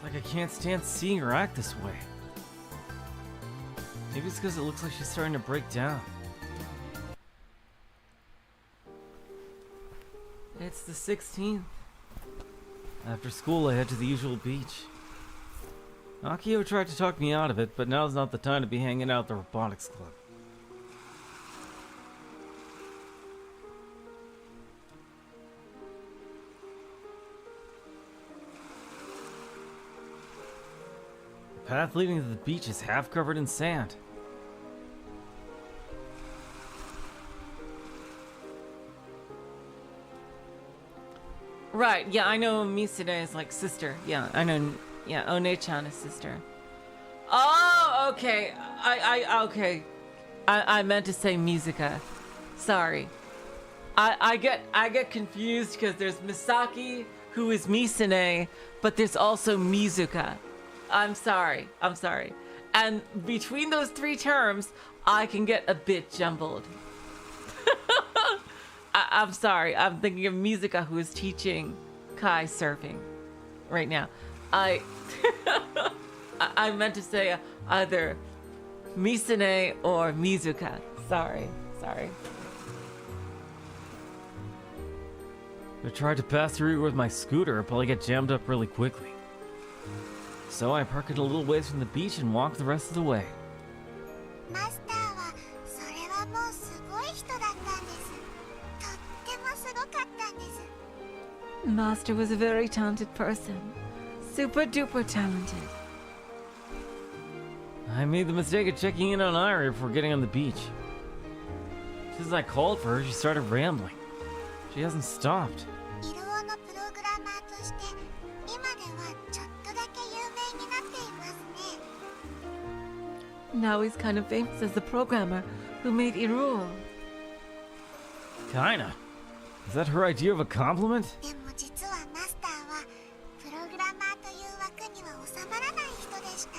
Like I can't stand seeing her act this way. Maybe it's because it looks like she's starting to break down. It's the 16th. After school, I head to the usual beach. Akio tried to talk me out of it, but now's not the time to be hanging out at the Robotics Club. The path leading to the beach is half covered in sand. Right, yeah, I know Misune is like sister. Yeah, I know, yeah, One-chan is sister. Oh, okay. Okay. I meant to say Mizuka. Sorry. I get confused because there's Misaki, who is Misune, but there's also Mizuka. I'm sorry. And between those three terms, I can get a bit jumbled. I'm sorry. I'm thinking of Mizuka, who is teaching Kai surfing right now. I meant to say either Misune or Mizuka. Sorry. I tried to pass through with my scooter, but I get jammed up really quickly. So I park it a little ways from the beach and walk the rest of the way. マスターはそれはもうすごい人だったんです。とってもすごかったんです。 Master was a very talented person. Super duper talented. I made the mistake of checking in on Airi before getting on the beach. Since I called for her, she started rambling. She hasn't stopped. イルオのプログラマーとして今ではちょっとだけ有名になっていますね。 Now he's kind of famous as the programmer who made Iruo. Kinda. Is that her idea of a compliment? でも実はマスターはプログラマーという枠には収まらない人でした。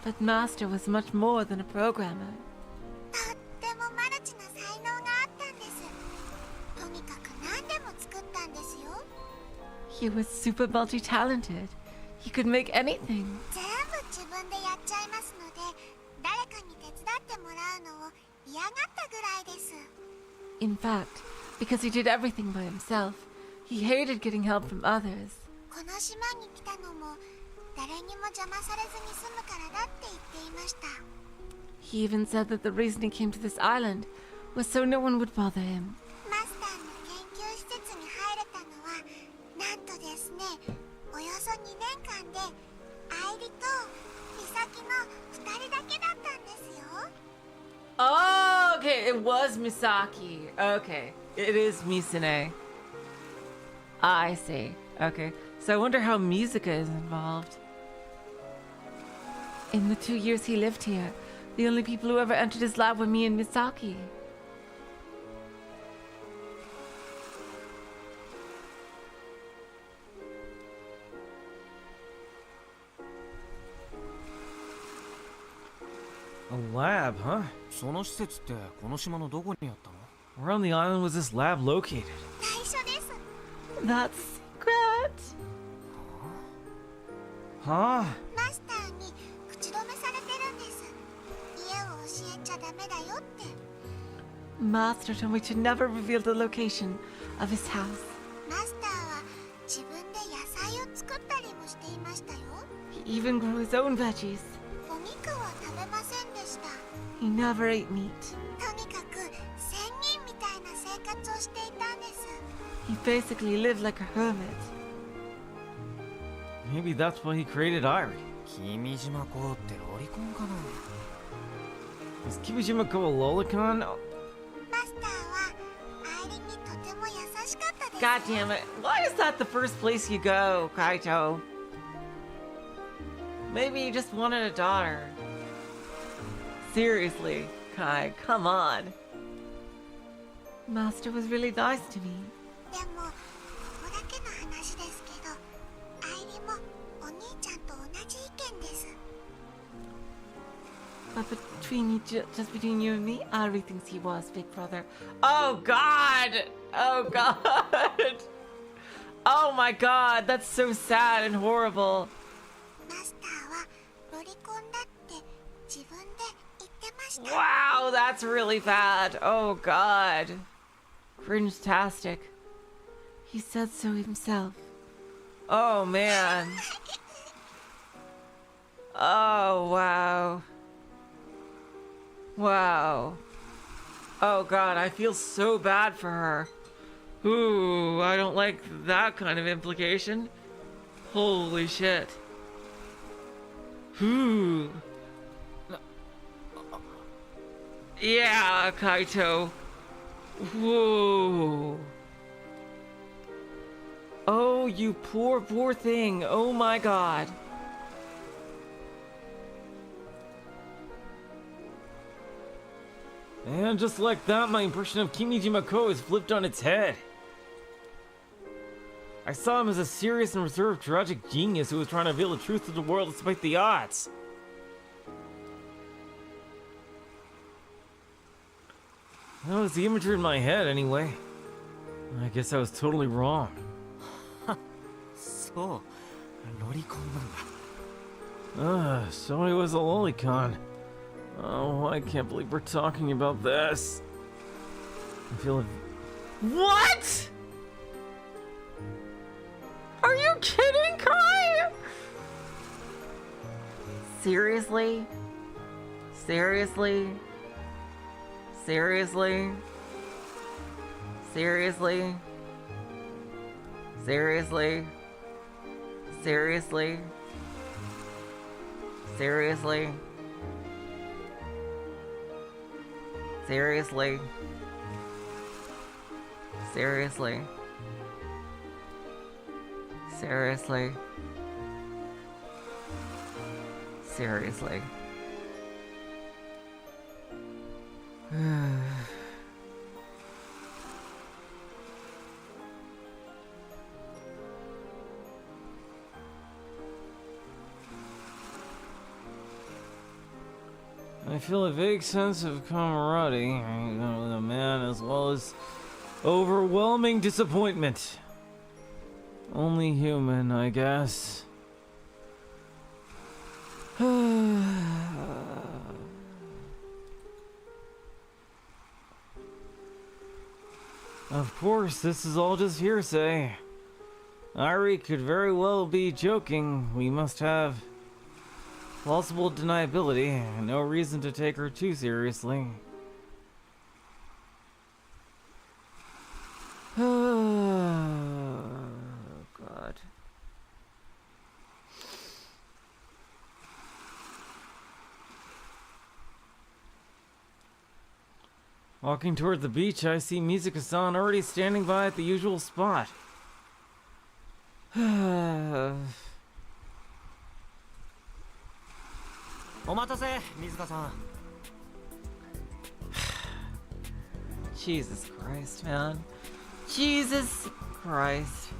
But Master was much more than a programmer. とってもマルチな才能があったんです。とにかく何でも作ったんですよ。 He was super multi-talented. He could make anything. 全部自分でやっちゃいますので、誰かに手伝ってもらうのを嫌がったぐらいです。 In fact, because he did everything by himself, he hated getting help from others. この島に来たのも誰にも邪魔されずに済むからだって言っていました。 He even said that the reason he came to this island was so no one would bother him. マスターの研究施設に入れたのはなんとですね、およそ2年間でアイリとミサキの2人だけだったんですよ。 Oh, okay, it was Misaki. Okay, it is Misune. I see. Okay, so I wonder how Mizuka is involved. In the 2 years he lived here, the only people who ever entered his lab were me and Misaki. A lab, huh? その施設ってこの島のどこにあったの？ Where on the island was this lab located? 内緒です。 That's secret. Huh? マスターに口止めされてるんです。家を教えちゃダメだよって。 Master told me to never reveal the location of his house. マスターは自分で野菜を作ったりもしていましたよ。 He even grew his own veggies. お肉は食べませんでした。 He never ate meat. とにかく仙人みたいな生活をしていたんです。 He basically lived like a hermit. Maybe that's why he created Airi. 君島校ってロリコンかな？ Is Kimijima-ko a lolicon? マスターはアイリにとても優しかったです。 God damn it. Why is that the first place you go, Kaito? Maybe you just wanted a daughter. Seriously, Kai, come on. Master was really nice to me. でもここだけの話ですけど、アイリもお兄ちゃんと同じ意見です。 But just between you and me, Airi thinks he was Big Brother. Oh God! Oh God! Oh my God! That's so sad and horrible. マスターはロリコンだって自分で言ってました。 Wow, that's really bad. Oh God. Cringe-tastic. He said so himself. Oh man. Oh wow. Wow. Oh God, I feel so bad for her. Ooh, I don't like that kind of implication. Holy shit. Ooh. Yeah, Kaito. Whoa. Oh, you poor, poor thing. Oh my God. And just like that, my impression of Kimijima-ko is flipped on its head. I saw him as a serious and reserved tragic genius who was trying to reveal the truth to the world despite the odds. That was the imagery in my head, anyway. I guess I was totally wrong. そう、ロリコンなんだ。 So he was a lolicon. Oh, I can't believe we're talking about this. I feel... What? Are you kidding, Kai? Seriously? Seriously? Seriously? Seriously? Seriously? Seriously? Seriously? Seriously? Seriously? Seriously? Seriously? I feel a vague sense of camaraderie with a man as well as overwhelming disappointment. Only human, I guess. Of course, this is all just hearsay. Airi could very well be joking. We must have plausible deniability, and no reason to take her too seriously. Oh, God. Walking toward the beach, I see Mizuka-san already standing by at the usual spot. お待たせ水香さん。 Jesus Christ, man. Jesus Christ.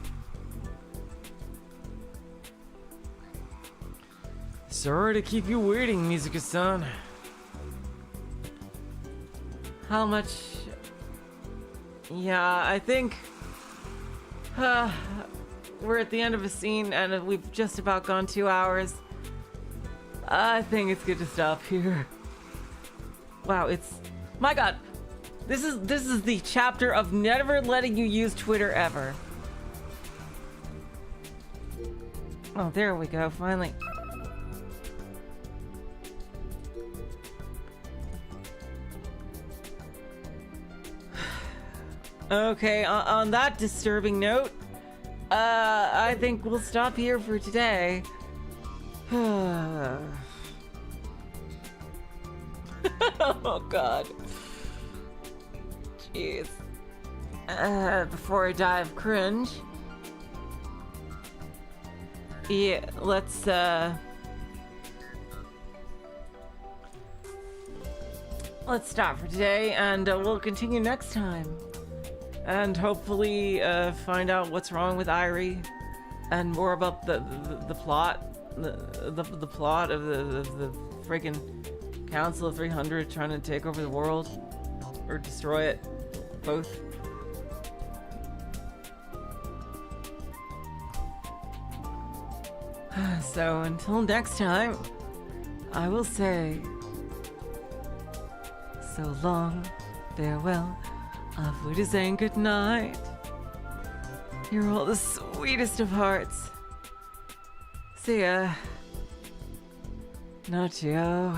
Sorry to keep you waiting, Mizuka-san. How much? Yeah, I think we're at the end of a scene and we've just about gone 2 hours. I think it's good to stop here. Wow, it's my god. This is the chapter of never letting you use Twitter ever. Oh, there we go, finally. Okay, on that disturbing note, I think we'll stop here for today. Oh god. Jeez. Before I die of cringe. Yeah, let's stop for today and we'll continue next time. And hopefully find out what's wrong with Airi and more about the plot, the plot of the friggin' Council of 300 trying to take over the world or destroy it, both. So until next time, I will say so long, farewell. Auf Wiedersehen, good night. You're all the sweetest of hearts. See ya. Nacho.